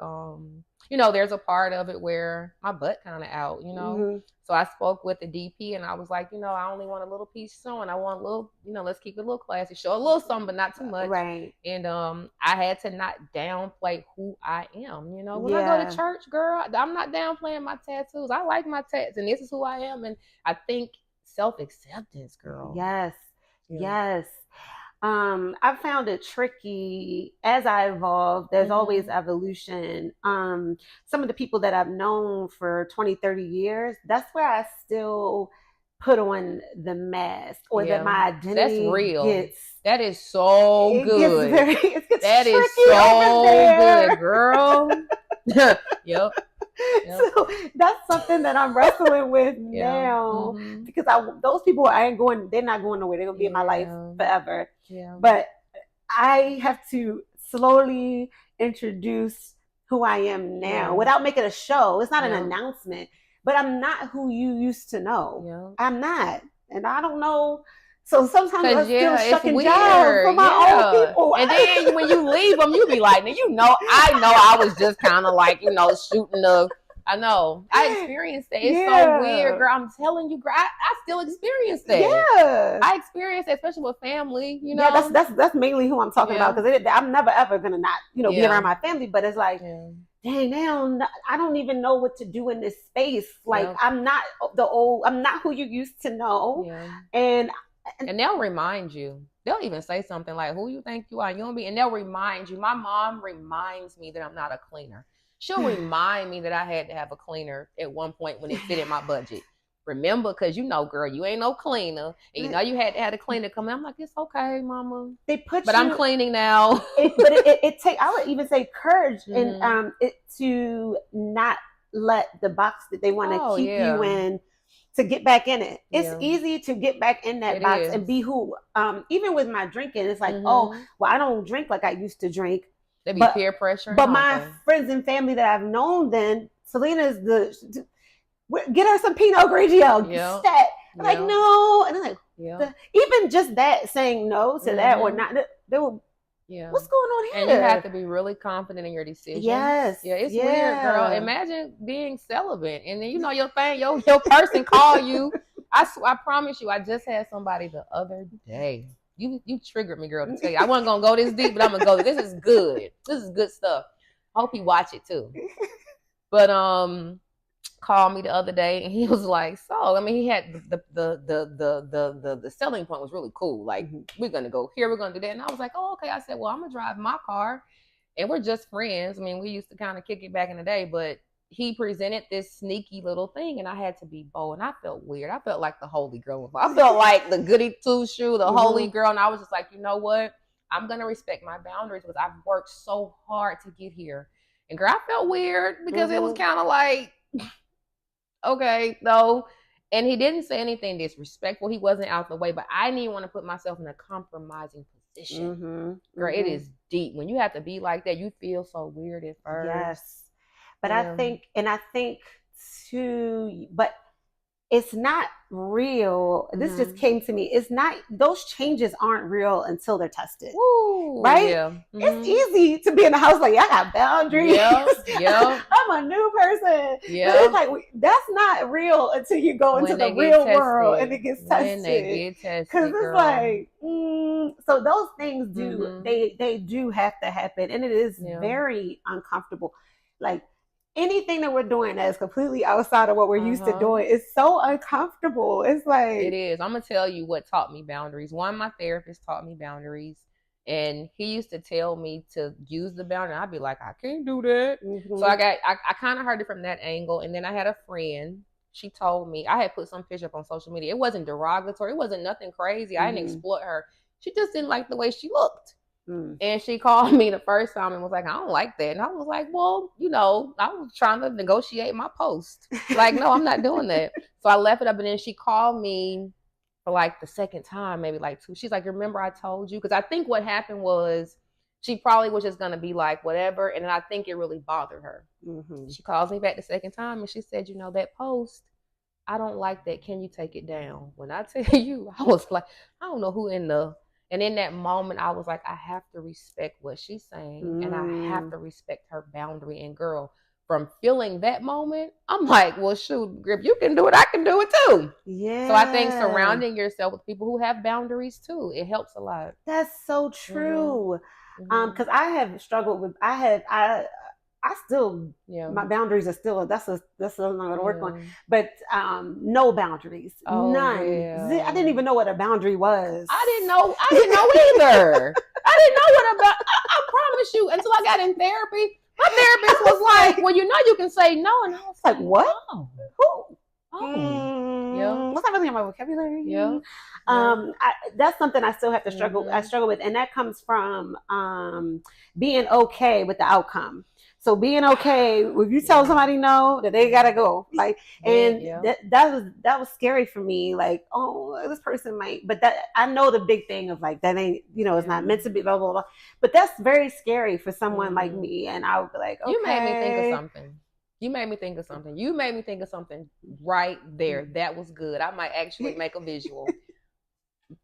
there's a part of it where my butt kind of out, So I spoke with the DP and I was like, I only want a little piece showing. I want a little, let's keep it a little classy. Show a little something, but not too much. Right. And I had to not downplay who I am. When I go Yeah. to church, girl, I'm not downplaying my tattoos. I like my tats, and this is who I am. And I think self-acceptance, girl. Yes. Yeah. Yes. I found it tricky as I evolved. There's always evolution. Some of the people that I've known for 20, 30 years, that's where I still put on the mask, or that my identity that's real. gets. That is so good. It gets that is so good, girl. Yep. So that's something that I'm wrestling with now, because those people they're not going nowhere. They're gonna be in my life forever. Yeah. But I have to slowly introduce who I am now without making a show. It's not an announcement, but I'm not who you used to know. Yeah. I'm not, and I don't know. So sometimes I'm still shucking jobs for my own people. And then when you leave them, you be like, I was just kind of like, shooting the. I know. I experienced that. It's so weird, girl. I'm telling you, girl. I still experience that. Yeah. I experienced that, especially with family. Yeah, that's mainly who I'm talking about, because I'm never ever gonna not be around my family. But it's like, dang, now I don't even know what to do in this space. Like I'm not I'm not who you used to know. Yeah. And they'll remind you. They'll even say something like, "Who you think you are? You don't be." And they'll remind you. My mom reminds me that I'm not a cleaner. She'll remind me that I had to have a cleaner at one point when it fit in my budget. Remember, because girl, you ain't no cleaner. And you had to have a cleaner come in. I'm like, it's okay, mama. I'm cleaning now. It take, I would even say, courage and to not let the box that they want to keep you in, to get back in it. It's easy to get back in that box and be who. Even with my drinking, it's like, I don't drink like I used to drink. There be peer pressure. But my friends and family that I've known, then Selena's get her some Pinot Grigio. Like, no. And I'm like, even just that, saying no to that or not, they were, what's going on here? And you have to be really confident in your decision. Yes. Yeah, it's weird, girl. Imagine being celibate and then your person call you. I promise you, I just had somebody the other day. You triggered me, girl, to tell you. I wasn't going to go this deep, but I'm going to go. This is good. This is good stuff. I hope you watch it too. But called me the other day and he was like, so, he had the selling point was really cool. Like, we're going to go here, we're going to do that. And I was like, oh, okay. I said, well, I'm going to drive my car and we're just friends. We used to kind of kick it back in the day, but he presented this sneaky little thing and I had to be bold, and I felt weird. I felt like the holy girl. I felt like the goody two-shoe, the holy girl. And I was just like, you know what? I'm going to respect my boundaries because I've worked so hard to get here. And girl, I felt weird because it was kind of like, okay, though. And he didn't say anything disrespectful. He wasn't out the way, but I didn't want to put myself in a compromising position. Girl, it is deep. When you have to be like that, you feel so weird at first. Yes. But I think too, but it's not real. This just came to me. It's not, those changes aren't real until they're tested. Ooh, right? Yeah. It's easy to be in the house like, I got boundaries. Yeah. I'm a new person. Yeah. But it's like, that's not real until you go into the real world and it gets tested. When they get tested, because it's like, so those things do, they do have to happen. And it is very uncomfortable. Like, anything that we're doing that is completely outside of what we're used to doing is so uncomfortable. It's like, it is. I'm gonna tell you what taught me boundaries. One, my therapist taught me boundaries, and he used to tell me to use the boundary. I'd be like, I can't do that. So I kind of heard it from that angle. And then I had a friend. She told me, I had put some picture up on social media. It wasn't derogatory. It wasn't nothing crazy. I didn't exploit her. She just didn't like the way she looked. And she called me the first time and was like, I don't like that. And I was like, well, I was trying to negotiate my post. Like, no, I'm not doing that. So I left it up. And then she called me for like the second time, maybe like two. She's like, remember I told you? Because I think what happened was she probably was just going to be like, whatever. And then I think it really bothered her. She calls me back the second time and she said, that post, I don't like that. Can you take it down? When I tell you, I was like, I don't know who in the... And in that moment, I was like, I have to respect what she's saying. And I have to respect her boundary. And girl, from feeling that moment, I'm like, well, shoot, Grip, you can do it. I can do it too. Yeah. So I think surrounding yourself with people who have boundaries too, it helps a lot. That's so true. Mm-hmm. Because I have struggled with, I still, my boundaries are still, that's something I'm going to work on. But no boundaries, none. I didn't even know what a boundary was. I didn't know either. I didn't know what about. I promise you, until I got in therapy, my therapist was like, "Well, you know, you can say no," and I was like, "What? Oh. Who? Yeah, what's not really in my vocabulary." Yeah. That's something I still have to struggle. I struggle with, and that comes from being okay with the outcome. So being okay if you tell somebody no, that they gotta go, like, and that was scary for me. Like, oh, this person might, but that I know the big thing of like that ain't, it's not meant to be, blah blah blah. But that's very scary for someone like me, and I would be like, okay. You made me think of something. You made me think of something right there. That was good. I might actually make a visual.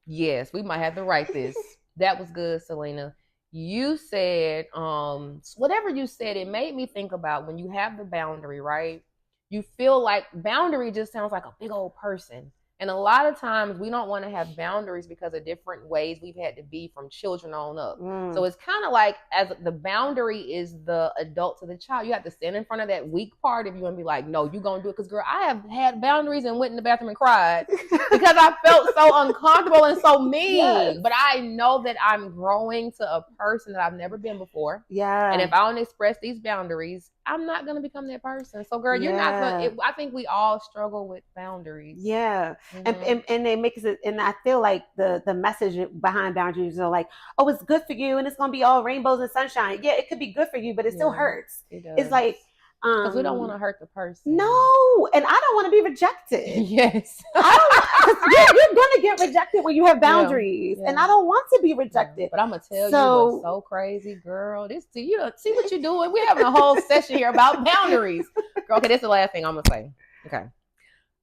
Yes, we might have to write this. That was good, Selena. You said, whatever you said, it made me think about when you have the boundary, right? You feel like boundary just sounds like a big old person. And a lot of times we don't want to have boundaries because of different ways we've had to be from children on up. So it's kind of like as the boundary is the adult to the child. You have to stand in front of that weak part if you want to be like, no, you're going to do it. Because, girl, I have had boundaries and went in the bathroom and cried because I felt so uncomfortable and so mean. Yes. But I know that I'm growing to a person that I've never been before. Yeah. And if I don't express these boundaries, I'm not going to become that person. So, girl, you're not going to, I think we all struggle with boundaries. Yeah. And it makes it, and I feel like the message behind boundaries are like, oh, it's good for you and it's going to be all rainbows and sunshine. Yeah, it could be good for you, but it still hurts. It's like, because we don't want to hurt the person. No, and I don't want to be rejected. Yes. You're going to get rejected when you have boundaries, and I don't want to be rejected. But I'm going to tell you what's so crazy, girl. See what you're doing? We're having a whole session here about boundaries. Girl, okay, this is the last thing I'm going to say. Okay.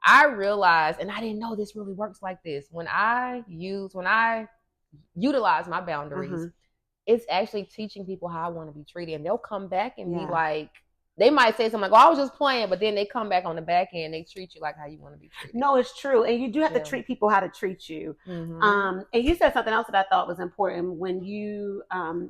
I realized, and I didn't know this really works like this, when I utilize my boundaries, it's actually teaching people how I want to be treated. And they'll come back and be like, they might say something like, "Oh, I was just playing," but then they come back on the back end, they treat you like how you want to be treated. No, it's true. And you do have to treat people how to treat you. And you said something else that I thought was important when you,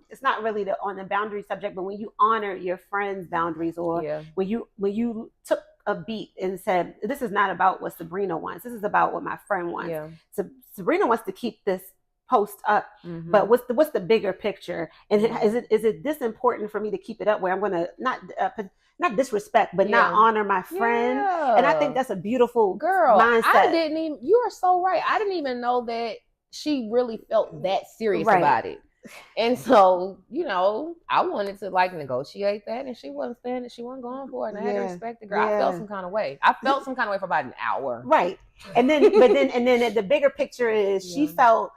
it's not really on the boundary subject, but when you honor your friends' boundaries, or when you took a beat and said, this is not about what Sabrina wants. This is about what my friend wants. Yeah. So Sabrina wants to keep this post up, but what's the bigger picture? And is it this important for me to keep it up where I'm going to not disrespect, but not honor my friend? And I think that's a beautiful mindset. You are so right. I didn't even know that she really felt that serious about it. And so, I wanted to negotiate that, and she wasn't standing, she wasn't going for it, and I had to respect the girl. I felt some kind of way. For about an hour. Right. And then the bigger picture is she felt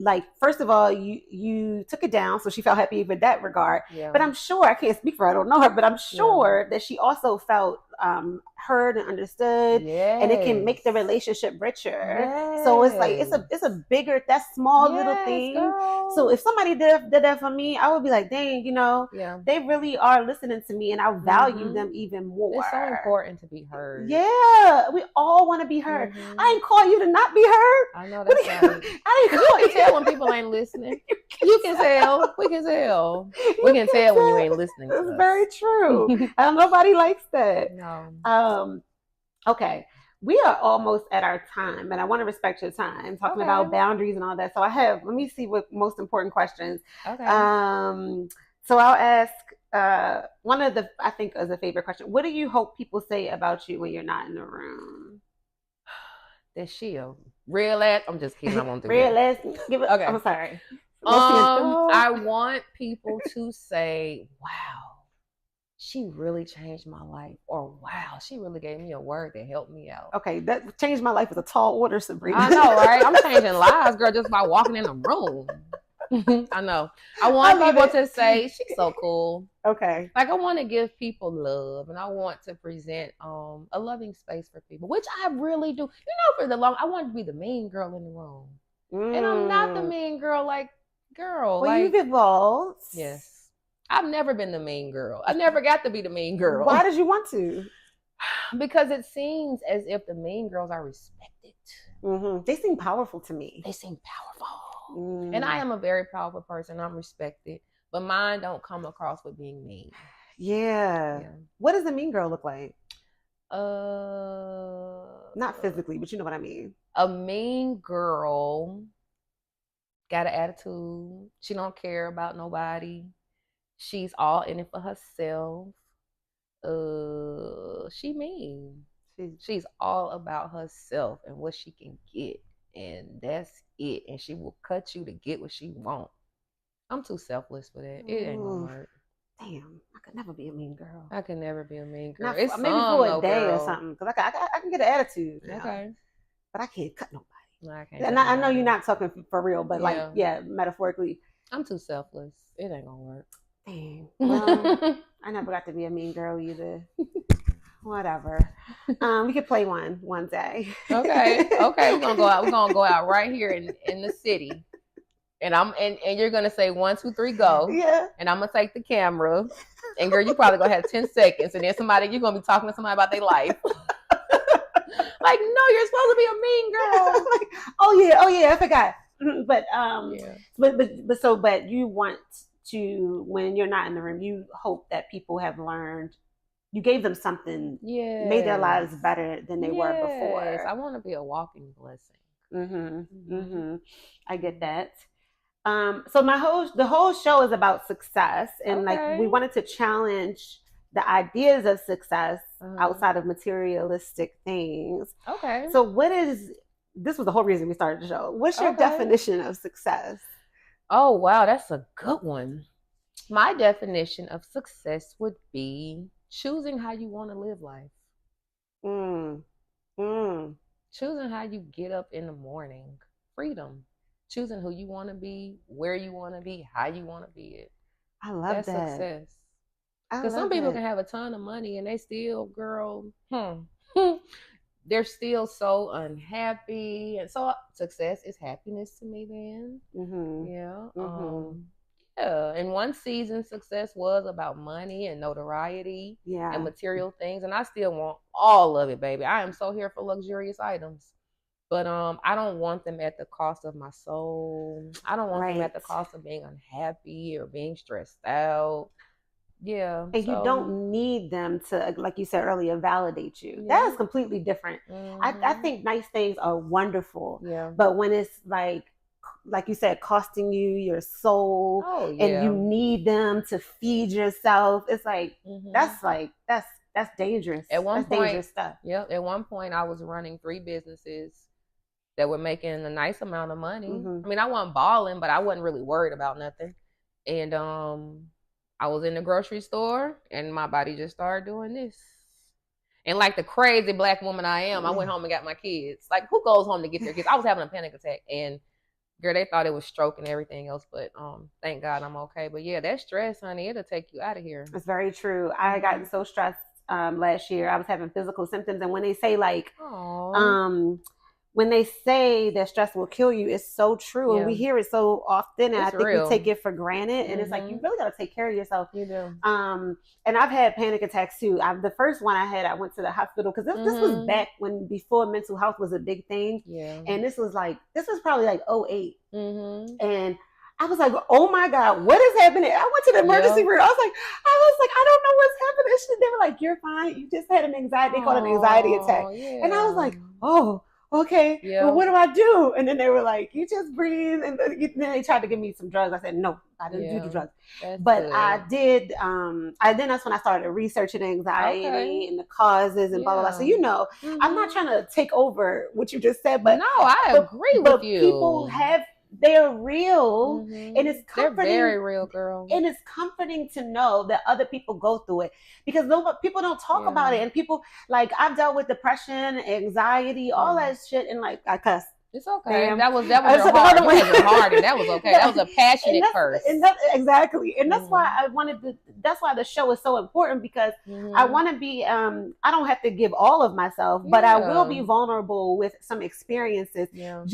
like, first of all, you took it down, so she felt happy with that regard. Yeah. But I'm sure, I can't speak for her, I don't know her, but I'm sure that she also felt heard and understood, and it can make the relationship richer. So it's like it's a bigger, that small little thing. Girl. So if somebody did that for me, I would be like, dang, they really are listening to me, and I value them even more. It's so important to be heard. Yeah, we all want to be heard. I ain't call you to not be heard. I know that's right. I didn't call you. Tell when people ain't listening. You can tell. We can tell. We can tell when you ain't listening. It's very true. Nobody likes that. No. Okay. We are almost at our time, and I want to respect your time, talking about boundaries and all that. So let me see what most important questions. Okay. So I'll ask one of the, I think, is a favorite question. What do you hope people say about you when you're not in the room? That she a real ass. I'm just kidding. I won't do real that. ass. Give it. Okay. I'm sorry. I want people to say, "Wow, she really changed my life," or "Wow, she really gave me a word that helped me out." Okay, that changed my life is a tall order, Sabrina. I know, right? I'm changing lives, girl, just by walking in the room. I know. I want people to say, "She's so cool." Okay. Like, I want to give people love, and I want to present a loving space for people, which I really do. I want to be the mean girl in the room. And I'm not the mean girl, girl. Well, you've evolved. Yes. I've never been the mean girl. I never got to be the mean girl. Why did you want to? Because it seems as if the mean girls are respected. Mm-hmm. They seem powerful to me. They seem powerful. And I am a very powerful person. I'm respected. But mine don't come across with being mean. Yeah. What does a mean girl look like? Not physically, but you know what I mean. A mean girl got an attitude. She don't care about nobody. She's all in it for herself. She mean. She's all about herself and what she can get, and that's it. And she will cut you to get what she want. I'm too selfless for that. It ain't gonna work. Damn, I could never be a mean girl. I can never be a mean girl. Maybe for a day or something, because I can get an attitude. Okay, but I can't cut nobody. No, I can't. And I know you're not talking for real, but metaphorically, I'm too selfless. It ain't gonna work. Dang. Well, I never got to be a mean girl either. Whatever. We could play one day. Okay. We're gonna go out right here in the city. And you're gonna say 1, 2, 3, go. Yeah. And I'm gonna take the camera. And girl, you probably gonna have 10 seconds. And then you're gonna be talking to somebody about their life. Like, no, you're supposed to be a mean girl. Like, oh yeah, I forgot. But you want to, when you're not in the room, you hope that people have learned. You gave them something. Yeah. Made their lives better than they were before. I want to be a walking blessing. I get that. So the whole show is about success, and like we wanted to challenge the ideas of success outside of materialistic things. Okay. So this was the whole reason we started the show. What's your definition of success? Oh, wow. That's a good one. My definition of success would be choosing how you want to live life. Choosing how you get up in the morning. Freedom. Choosing who you want to be, where you want to be, how you want to be it. I love that. That's success. Because some people can have a ton of money and they still, girl, they're still so unhappy. And so success is happiness to me then. Yeah. In one season, success was about money and notoriety and material things. And I still want all of it, baby. I am so here for luxurious items. But I don't want them at the cost of my soul. I don't want them at the cost of being unhappy or being stressed out. Yeah. And you don't need them to, like you said earlier, validate you. Yeah. That is completely different. I think nice things are wonderful. Yeah. But when it's like you said, costing you your soul and you need them to feed yourself, it's like, that's dangerous. That's dangerous stuff. Yep. At one point I was running 3 businesses that were making a nice amount of money. I mean, I wasn't balling, but I wasn't really worried about nothing. And I was in the grocery store and my body just started doing this. And like the crazy Black woman I am, I went home and got my kids. Like, who goes home to get their kids? I was having a panic attack, and girl, they thought it was stroke and everything else, but thank God I'm okay. But yeah, that stress, honey, it'll take you out of here. It's very true. I got so stressed last year. I was having physical symptoms, and when they say like, when they say that stress will kill you, it's so true. And we hear it so often, and I think we take it for granted. And it's like, you really got to take care of yourself. You do. And I've had panic attacks too. The first one I had, I went to the hospital because this was back before mental health was a big thing. Yeah. And this was probably like 2008. And I was like, oh my God, what is happening? I went to the emergency room. I was like, I don't know what's happening. They were like, you're fine. You just had an anxiety, they called it an anxiety attack. Yeah. And I was like, oh, okay, well, what do I do? And then they were like, you just breathe. And then they tried to give me some drugs. I said, no, I didn't do the drugs. But good. I did. That's when I started researching anxiety and the causes and blah, blah, blah. So, I'm not trying to take over what you just said, but no, I agree with you. People they're real, and it's comforting. They're very real, girl. And it's comforting to know that other people go through it, because people don't talk about it. And people, like, I've dealt with depression, anxiety, all that shit, and like, I cuss. It's okay. Damn. That was your heart. You had your heart, and that was okay. That was a passionate curse. Exactly. And that's why that's why the show is so important, because I want to be, I don't have to give all of myself, but I will be vulnerable with some experiences. Yeah.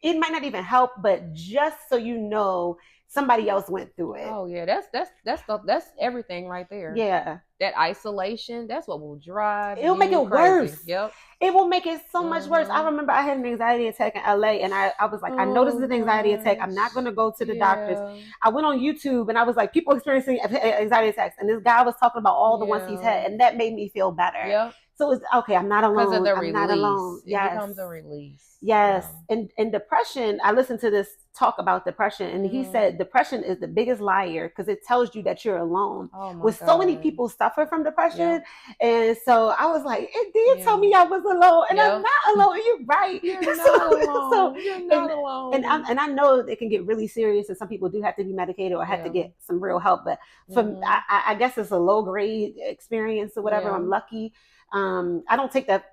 It might not even help, but just so you know, somebody else went through it. Oh yeah, that's everything right there. Yeah. That isolation, that's what will drive It'll make you it crazy. worse. Yep. It will make it so much worse. I remember I had an anxiety attack in LA, and I was like, I noticed Oh an anxiety attack. I'm not gosh. going to go to the doctors. Yeah. I went on YouTube, and I was like, people experiencing anxiety attacks. And this guy was talking about all the ones he's had, and that made me feel better. Yep. So it's okay. I'm not Because of alone. the I'm release. not alone. It Yes. becomes a release. Yes. Yeah. And depression, I listened to this talk about depression, and he said depression is the biggest liar because it tells you that you're alone. Oh my With God. so many people suffer from depression. And so I was like, it did tell me I was alone, and I'm not alone. And you're right. You're not alone. You're not alone. And I know it can get really serious, and some people do have to be medicated or have to get some real help. But I guess it's a low grade experience or whatever. I'm lucky. I don't take that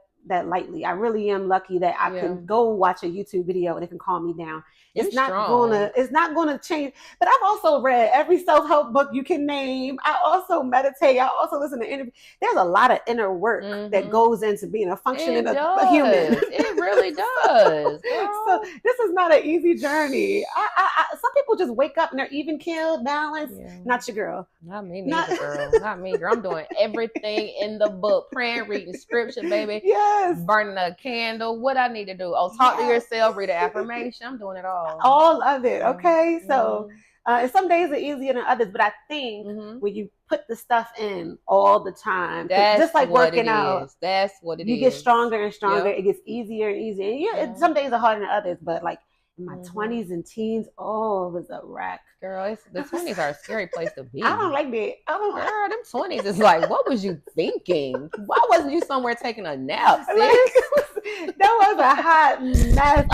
lightly. I really am lucky that I can go watch a YouTube video and it can calm me down. It's not gonna change. But I've also read every self-help book you can name. I also meditate. I also listen to interviews. There's a lot of inner work that goes into being a functioning a human. It really does. So this is not an easy journey. Some people just wake up and they're even keeled, balanced. Not your girl. Not me neither, girl. Not me, girl. I'm doing everything in the book. Praying, reading scripture, baby. Yes. Burning a candle. What I need to do. Oh, talk to yourself, read an affirmation. I'm doing it all. All of it. Okay. So some days are easier than others, but I think when you put the stuff in all the time, just like working out, that's what it is. You get stronger and stronger. It gets easier and easier. Some days are harder than others, but like in my 20s and teens, it was a wreck. Girl, the 20s are a scary place to be. I don't like that. Girl, them 20s is like, what was you thinking? Why wasn't you somewhere taking a nap, sis? That was a hot mess.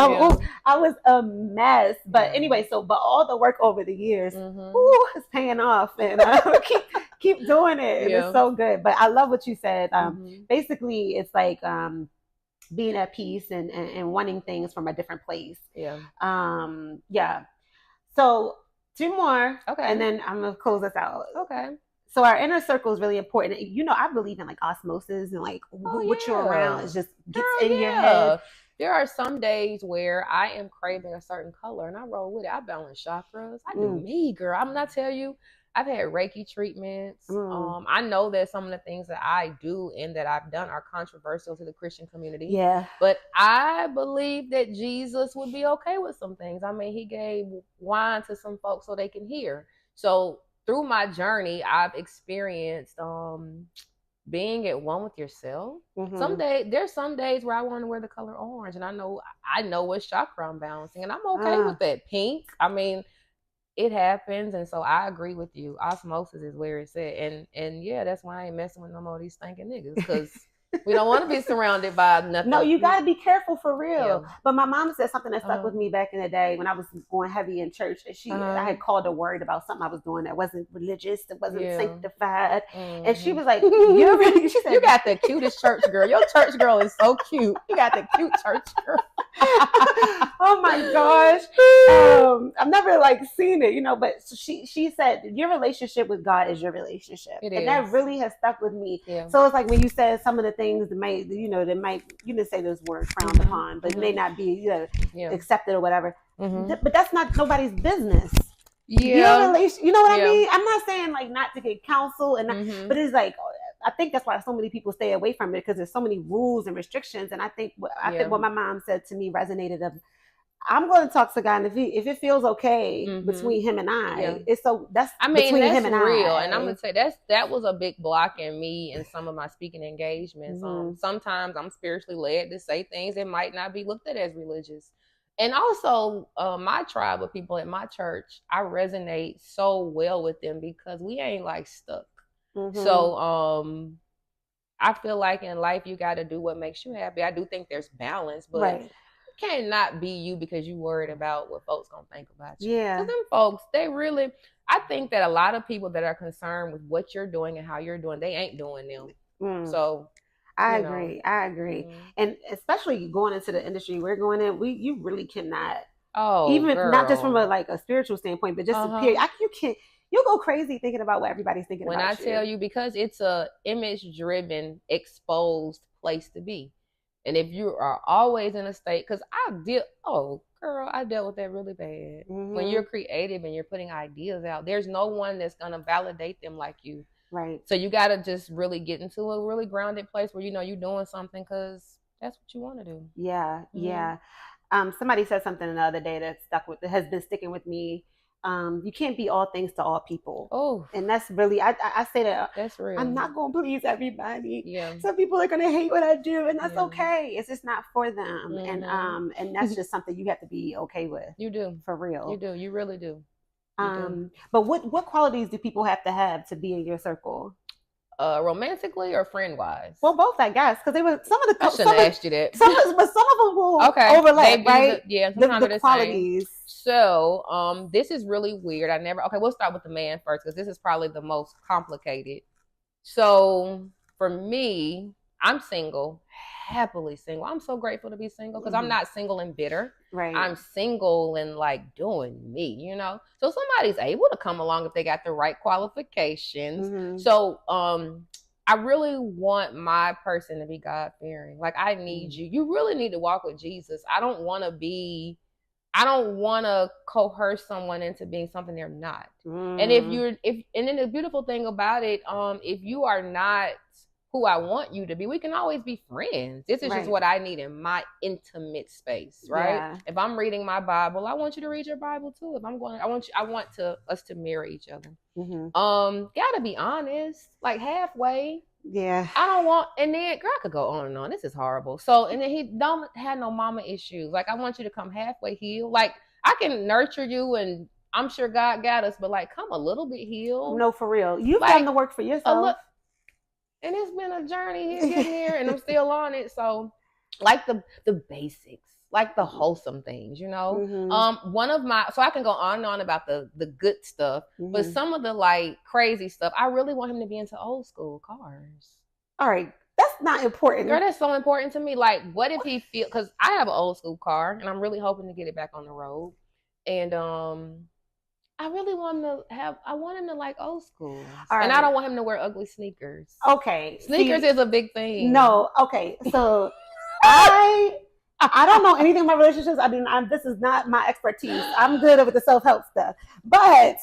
I was a mess. But anyway, but all the work over the years, it's paying off, and keep doing it. And it's so good. But I love what you said. Basically, it's like being at peace and wanting things from a different place. So 2 more. Okay. And then I'm going to close us out. Okay. So our inner circle is really important. You know, I believe in like osmosis and like what you're around is just gets in your head. There are some days where I am craving a certain color and I roll with it. I balance chakras. I do me, girl. I'm not tell you. I've had Reiki treatments. I know that some of the things that I do and that I've done are controversial to the Christian community. Yeah. But I believe that Jesus would be okay with some things. I mean, he gave wine to some folks so they can hear. So through my journey, I've experienced being at one with yourself. There's some days where I want to wear the color orange, and I know what chakra I'm balancing, and I'm okay with that. Pink. I mean, it happens, and so I agree with you. Osmosis is where it's at, and yeah, that's why I ain't messing with no more of these stinking niggas, because we don't want to be surrounded by nothing. No, you got to be careful for real. But my mom said something that stuck with me back in the day when I was going heavy in church. And I had called her worried about something I was doing that wasn't religious, that wasn't sanctified. And she was like, she said, you got the cutest church girl. Your church girl is so cute. You got the cute church girl. Oh my gosh. I've never like seen it, but she said your relationship with God is your relationship. And that really has stuck with me. So it's like when you said some of the things that might, you didn't say those words frowned upon, but it may not be accepted or whatever. But that's not nobody's business. Your relation, you know what I mean? I'm not saying like not to get counsel but it's like I think that's why so many people stay away from it, because there's so many rules and restrictions. And I think what my mom said to me resonated. I'm going to talk to God, and if it feels okay between him and I, that's between him and real. I. And I'm going to say that was a big block in me in some of my speaking engagements. Sometimes I'm spiritually led to say things that might not be looked at as religious. And also my tribe of people at my church, I resonate so well with them because we ain't like stuck. So I feel like in life you got to do what makes you happy. I do think there's balance, but you cannot be you because you worried about what folks gonna think about you. Because them folks, I think that a lot of people that are concerned with what you're doing and how you're doing, they ain't doing them. So I agree. And especially going into the industry we're going in, you really cannot. Not just from a spiritual standpoint, but just a period. You'll go crazy thinking about what everybody's thinking about. When I tell you, because it's a image-driven, exposed place to be. And if you are always in a state, because girl, Girl, I dealt with that really bad. When you're creative and you're putting ideas out, there's no one that's gonna validate them like you. Right. So you gotta just really get into a really grounded place where you know you're doing something because that's what you want to do. Yeah, yeah. Somebody said something the other day that has been sticking with me. You can't be all things to all people. Oh, and that's really I say that that's real. I'm not gonna please everybody. Yeah. Some people are gonna hate what I do, and that's okay. It's just not for them, and that's just something you have to be okay with. You do, for real. You do. You really do. But what qualities do people have to be in your circle? Romantically or friend wise? Well, both, I guess, because they were some of the. I shouldn't have asked you that. But some of them will overlap, right? The qualities. So, this is really weird. We'll start with the man first because this is probably the most complicated. So, for me, I'm single, happily single. I'm so grateful to be single because I'm not single and bitter. Right. I'm single and like doing me, you know? So somebody's able to come along if they got the right qualifications. So, I really want my person to be God-fearing. Like, I need you. You really need to walk with Jesus. I don't want to coerce someone into being something they're not. And and then the beautiful thing about it, if you are not who I want you to be, we can always be friends. This is just what I need in my intimate space, right? Yeah. If I'm reading my Bible, I want you to read your Bible too. If I'm going, I want us to mirror each other. Gotta be honest, like halfway. Yeah. I don't want, and then girl, I could go on and on. This is horrible. So, and then he don't have no mama issues. Like, I want you to come halfway healed. Like, I can nurture you, and I'm sure God got us, but like, come a little bit healed. No, for real. You've done the work for yourself. And it's been a journey getting here, and I'm still on it. So, like the basics, like the wholesome things, you know. So I can go on and on about the good stuff, but some of the like crazy stuff, I really want him to be into old school cars. All right, that's not important. Girl, that's so important to me. Like, what if he because I have an old school car, and I'm really hoping to get it back on the road, and I really want him to like old school. Right. And I don't want him to wear ugly sneakers. Okay. Sneakers is a big thing. No. Okay. So I don't know anything about relationships. This is not my expertise. I'm good with the self-help stuff. But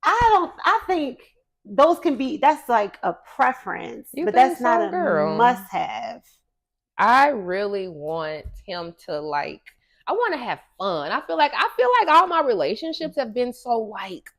I think those that's like a preference, but that's not a must-have. I really want him to like, I want to have fun. I feel like all my relationships have been so like,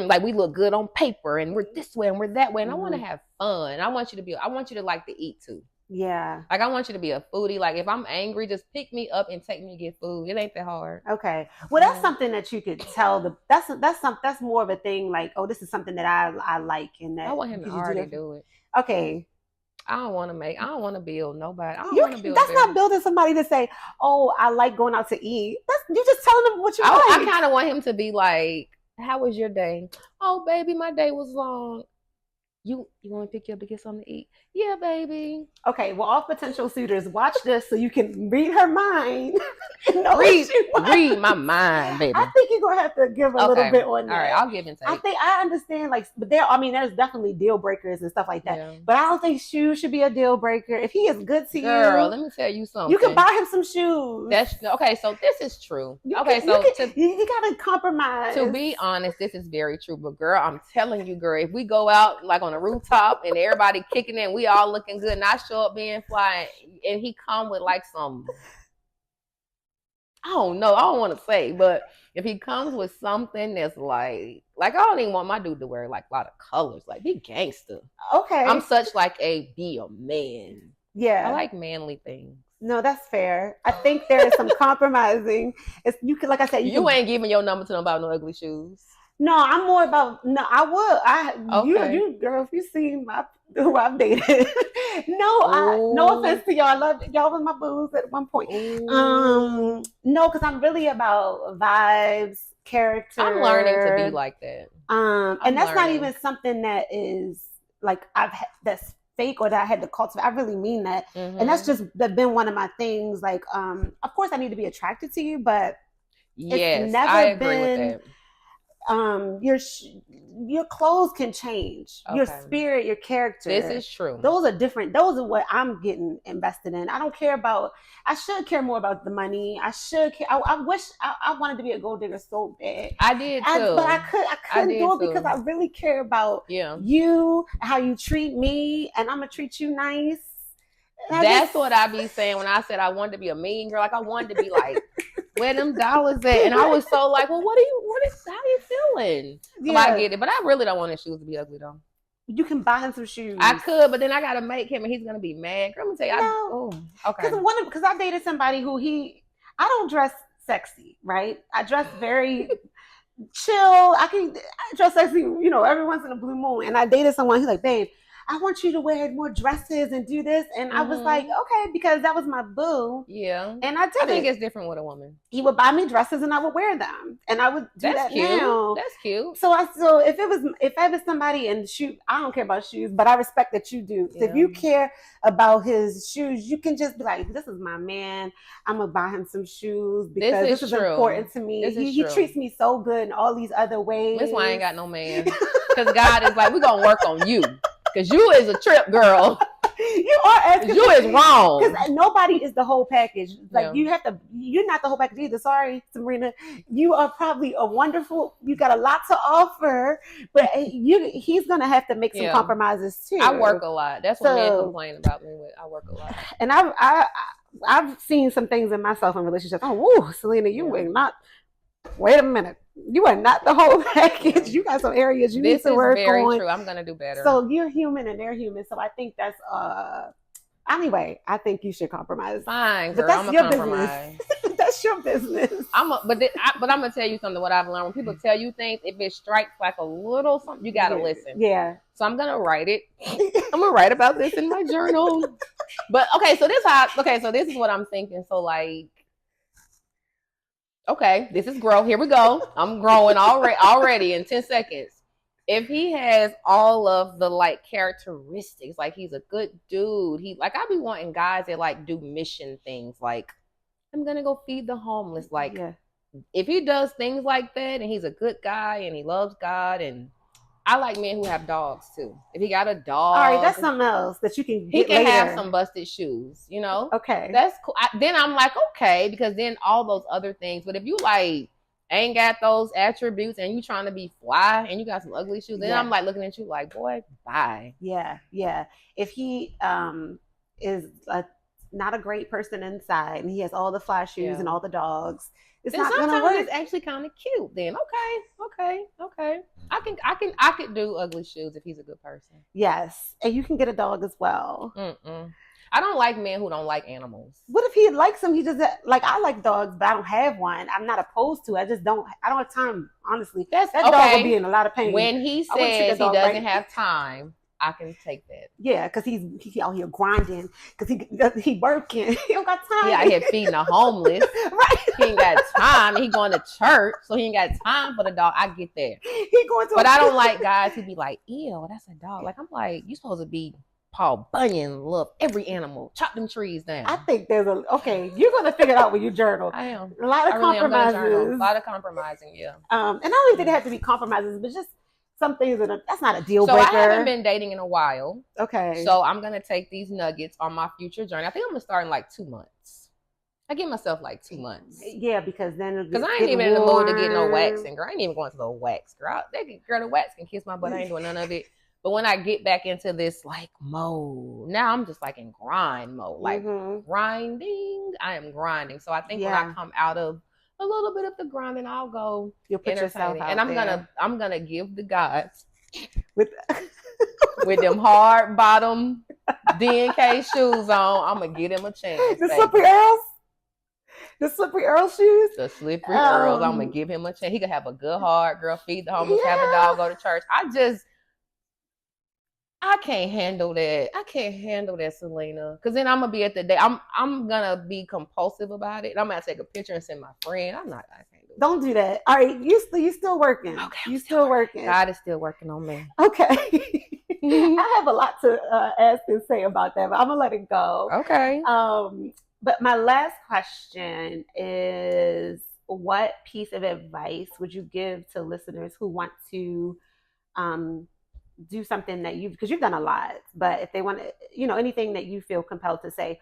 like we look good on paper and we're this way and we're that way. And I want to have fun. I want you to like to eat too. Yeah. Like, I want you to be a foodie. Like, if I'm angry, just pick me up and take me to get food. It ain't that hard. Okay. Well, that's something that you could tell that's more of a thing. Like, oh, this is something that I like, and that I want him to already do it. Okay. I don't want to build nobody. That's not building somebody to say, oh, I like going out to eat. You just telling them what you like. I kind of want him to be like, how was your day? Oh, baby, my day was long. You want to pick you up to get something to eat? Yeah, baby. Okay, well, all potential suitors, watch this so you can read her mind. Read my mind, baby. I think you're gonna have to give a little bit on that. All right, I'll give and take. I understand, like, but there's definitely deal breakers and stuff like that. Yeah. But I don't think shoes should be a deal breaker. If he is good to you, girl, let me tell you something. You can buy him some shoes. That's okay. So this is true. You gotta compromise. To be honest, this is very true. But girl, I'm telling you, girl, if we go out like on a rooftop and everybody kicking in, we all looking good, and I show up being fly, and he come with like some, I don't know, I don't want to say, but if he comes with something that's like I don't even want my dude to wear like a lot of colors, like be gangster. Okay. I'm such like be a man. Yeah. I like manly things. No, that's fair. I think there is some compromising. Like I said, you ain't giving your number to them about no ugly shoes. No, I'm more about, I would. You girl, if you see who I've dated. No offense to y'all. I love y'all with my booze at one point. No, because I'm really about vibes, character. I'm learning to be like that. And that's not even something that is like that's fake or that I had to cultivate. I really mean that. And that's just been one of my things. Like, of course I need to be attracted to you, but yes, I agree with that. your clothes can change, your Okay. spirit, your character. This is true. Those are different. Those are what I'm getting invested in. I don't care about. I should care more about the money. I should care. I wish I wanted to be a gold digger so bad. I did too. But I couldn't do it too. because I really care about you, how you treat me, and I'm gonna treat you nice. That's what I be saying when I said I wanted to be a mean girl. Like I wanted to be like, where them dollars at? And I was so like, well, how you feeling? So I get it, but I really don't want his shoes to be ugly though. You can buy him some shoes. I could, but then I gotta make him, and he's gonna be mad. Girl, I'm gonna tell you, okay. Because I dated somebody who I don't dress sexy, right? I dress very chill. I dress sexy, every once in a blue moon. And I dated someone who's like, babe, I want you to wear more dresses and do this. And I was like, okay, because that was my boo. Yeah. And I think it's different with a woman. He would buy me dresses and I would wear them. And I would do that cute. now. That's cute. So if I was somebody and I don't care about shoes, but I respect that you do. So if you care about his shoes, you can just be like, this is my man. I'm going to buy him some shoes because this is important to me. He treats me so good in all these other ways. That's why I ain't got no man. Because God is like, we're going to work on you. Because you is a trip, girl. You are. You is wrong. Because nobody is the whole package. Like you're not the whole package either. Sorry, Sabrina. You are probably you got a lot to offer, but he's going to have to make some compromises too. I work a lot. That's what men complain about me with. I work a lot. And I've seen some things in myself in relationships. Oh, woo, Selena, you were not. Wait a minute. You are not the whole package. You got some areas you need to work on. This is very true. I'm going to do better. So you're human and they're human. So I think that's anyway, I think you should compromise. Fine, girl. I'm going to compromise. That's your business. But I'm going to tell you something, what I've learned. When people tell you things, if it strikes like a little something, you got to listen. Yeah. So I'm going to write it. I'm going to write about this in my journal. But okay, so this is what I'm thinking. So like, okay, this is grow. Here we go. I'm growing already in 10 seconds. If he has all of the like characteristics, like he's a good dude. I be wanting guys that like do mission things. Like I'm gonna go feed the homeless. Like if he does things like that, and he's a good guy and he loves God, and I like men who have dogs too. If he got a dog, all right, that's something else that you can. He can have some busted shoes, Okay, that's cool. Then I'm like, okay, because then all those other things. But if you like ain't got those attributes and you trying to be fly and you got some ugly shoes, then I'm like looking at you like, boy, bye. Yeah. If he is not a great person inside and he has all the fly shoes and all the dogs, it's not gonna work. It's actually kind of cute. Then okay. I could do ugly shoes if he's a good person. Yes, and you can get a dog as well. I don't like men who don't like animals. What if he likes them? He just like, I like dogs, but I don't have one. I'm not opposed to it. I don't have time. Honestly, that dog will be in a lot of pain. When he says he doesn't have time, I can take that. Yeah, because he's out here grinding. Because he working. He don't got time. He out here feeding the homeless. Right. He ain't got time. He going to church, so he ain't got time for the dog. I get that. He going to. But I don't like guys who be like, ew, that's a dog. Like I'm like, you supposed to be Paul Bunyan, love every animal. Chop them trees down. I think there's you're going to figure it out when you journal. I am. A lot of compromises. A lot of compromising, yeah. And I don't think they have to be compromises, but just some things that's not a deal breaker. So I haven't been dating in a while. Okay. So I'm going to take these nuggets on my future journey. I think I'm going to start in like 2 months. I give myself like 2 months. Yeah, because then because I ain't even in the mood to get no waxing, girl. I ain't even going to the wax, girl. The wax can kiss my butt. I ain't doing none of it. But when I get back into this like mode, now I'm just like in grind mode, like grinding. I am grinding. So I think when I come out of a little bit of the grinding, I'll go. You'll put yourself out and there. I'm gonna give the gods with them hard bottom DNK shoes on. I'm gonna give them a chance. The slippery Earls. The slippery Earl shoes? The slippery Earls. I'm going to give him a chance. He could have a good heart, girl, feed the homeless, have a dog, go to church. I can't handle that. I can't handle that, Selena. Because then I'm going to be at the day. I'm going to be compulsive about it. I'm going to take a picture and send my friend. I can't do it. Don't do that. All right. You still working. Okay. You still working. God is still working on me. Okay. I have a lot to ask and say about that, but I'm going to let it go. Okay. But my last question is, what piece of advice would you give to listeners who want to um, do something that because you've done a lot, but if they want to, anything that you feel compelled to say,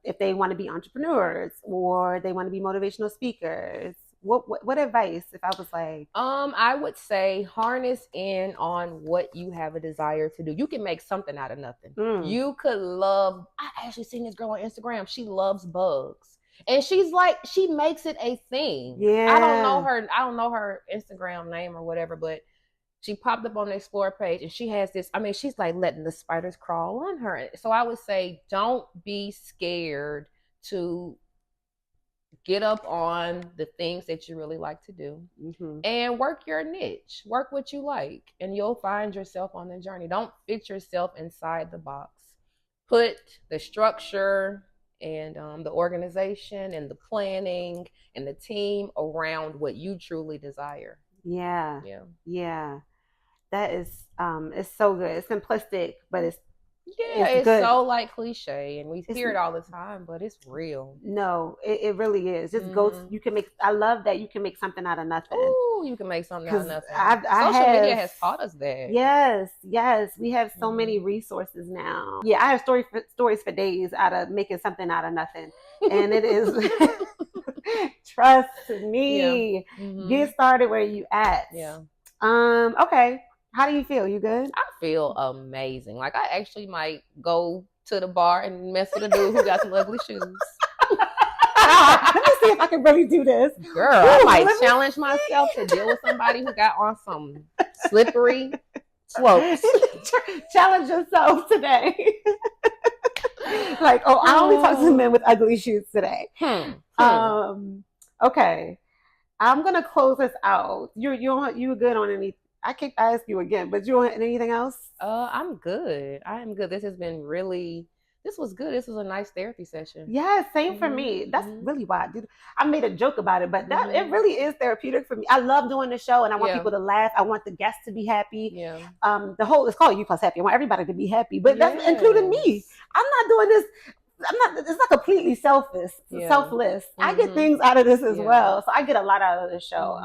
if they want to be entrepreneurs or they want to be motivational speakers, what advice? If I was like, I would say harness in on what you have a desire to do. You can make something out of nothing. You could love. I actually seen this girl on Instagram. She loves bugs, and she's like, she makes it a thing. Yeah. I don't know her Instagram name or whatever, but she popped up on the Explore page and she has this. I mean, she's like letting the spiders crawl on her. So I would say, don't be scared to get up on the things that you really like to do, and work your niche, work what you like, and you'll find yourself on the journey. Don't fit yourself inside the box. Put the structure and the organization and the planning and the team around what you truly desire. Yeah. That is, it's so good. It's simplistic, but it's good. So like cliche, and we hear it all the time, but it's real. No, it really is. Just go. You can make. I love that you can make something out of nothing. Oh, you can make something out of nothing. Social media has taught us that. Yes, we have so many resources now. Yeah, I have stories for days out of making something out of nothing, and it is. Trust me. Get started where you at. Yeah. Okay. How do you feel? You good? I feel amazing. Like I actually might go to the bar and mess with a dude who got some ugly shoes. Let me see if I can really do this. Girl, I might challenge myself to deal with somebody who got on some slippery slopes. Challenge yourself today. Like, I only talk to men with ugly shoes today. Okay. I'm gonna close this out. You good on anything? I can't ask you again, but you want anything else? I'm good. I am good. This was good. This was a nice therapy session. Yeah, same for me. That's really why I made a joke about it, but it really is therapeutic for me. I love doing the show and I want people to laugh. I want the guests to be happy. Yeah. It's called You Plus Happy. I want everybody to be happy, but that's including me. I'm not doing this. It's not completely selfless. I get things out of this as well. So I get a lot out of the show.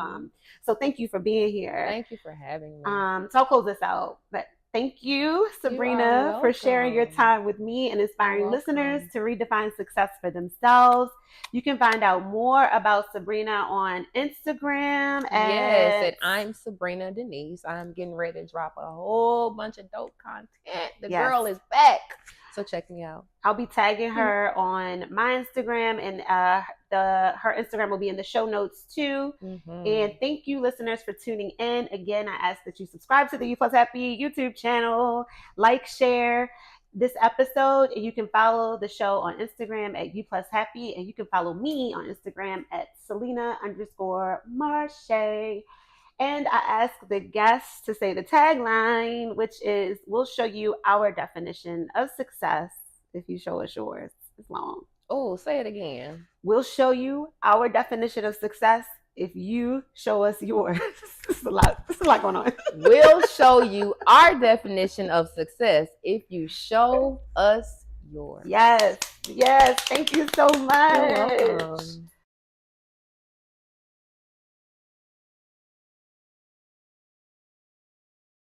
So thank you for being here. Thank you for having me. So I'll close this out. But thank you, Sabrina, for sharing your time with me and inspiring listeners to redefine success for themselves. You can find out more about Sabrina on Instagram. At I'm Sabrina Denise. I'm getting ready to drop a whole bunch of dope content. The girl is back. So check me out. I'll be tagging her on my Instagram, and her Instagram will be in the show notes too. And thank you, listeners, for tuning in. Again, I ask that you subscribe to the You Plus Happy YouTube channel, like, share this episode, and you can follow the show on Instagram at You Plus Happy, and you can follow me on Instagram at Selena_Marshae. And I ask the guests to say the tagline, which is, we'll show you our definition of success if you show us yours. It's long. Oh, say it again. We'll show you our definition of success if you show us yours. It's a lot going on. We'll show you our definition of success if you show us yours. Yes. Thank you so much. You're welcome.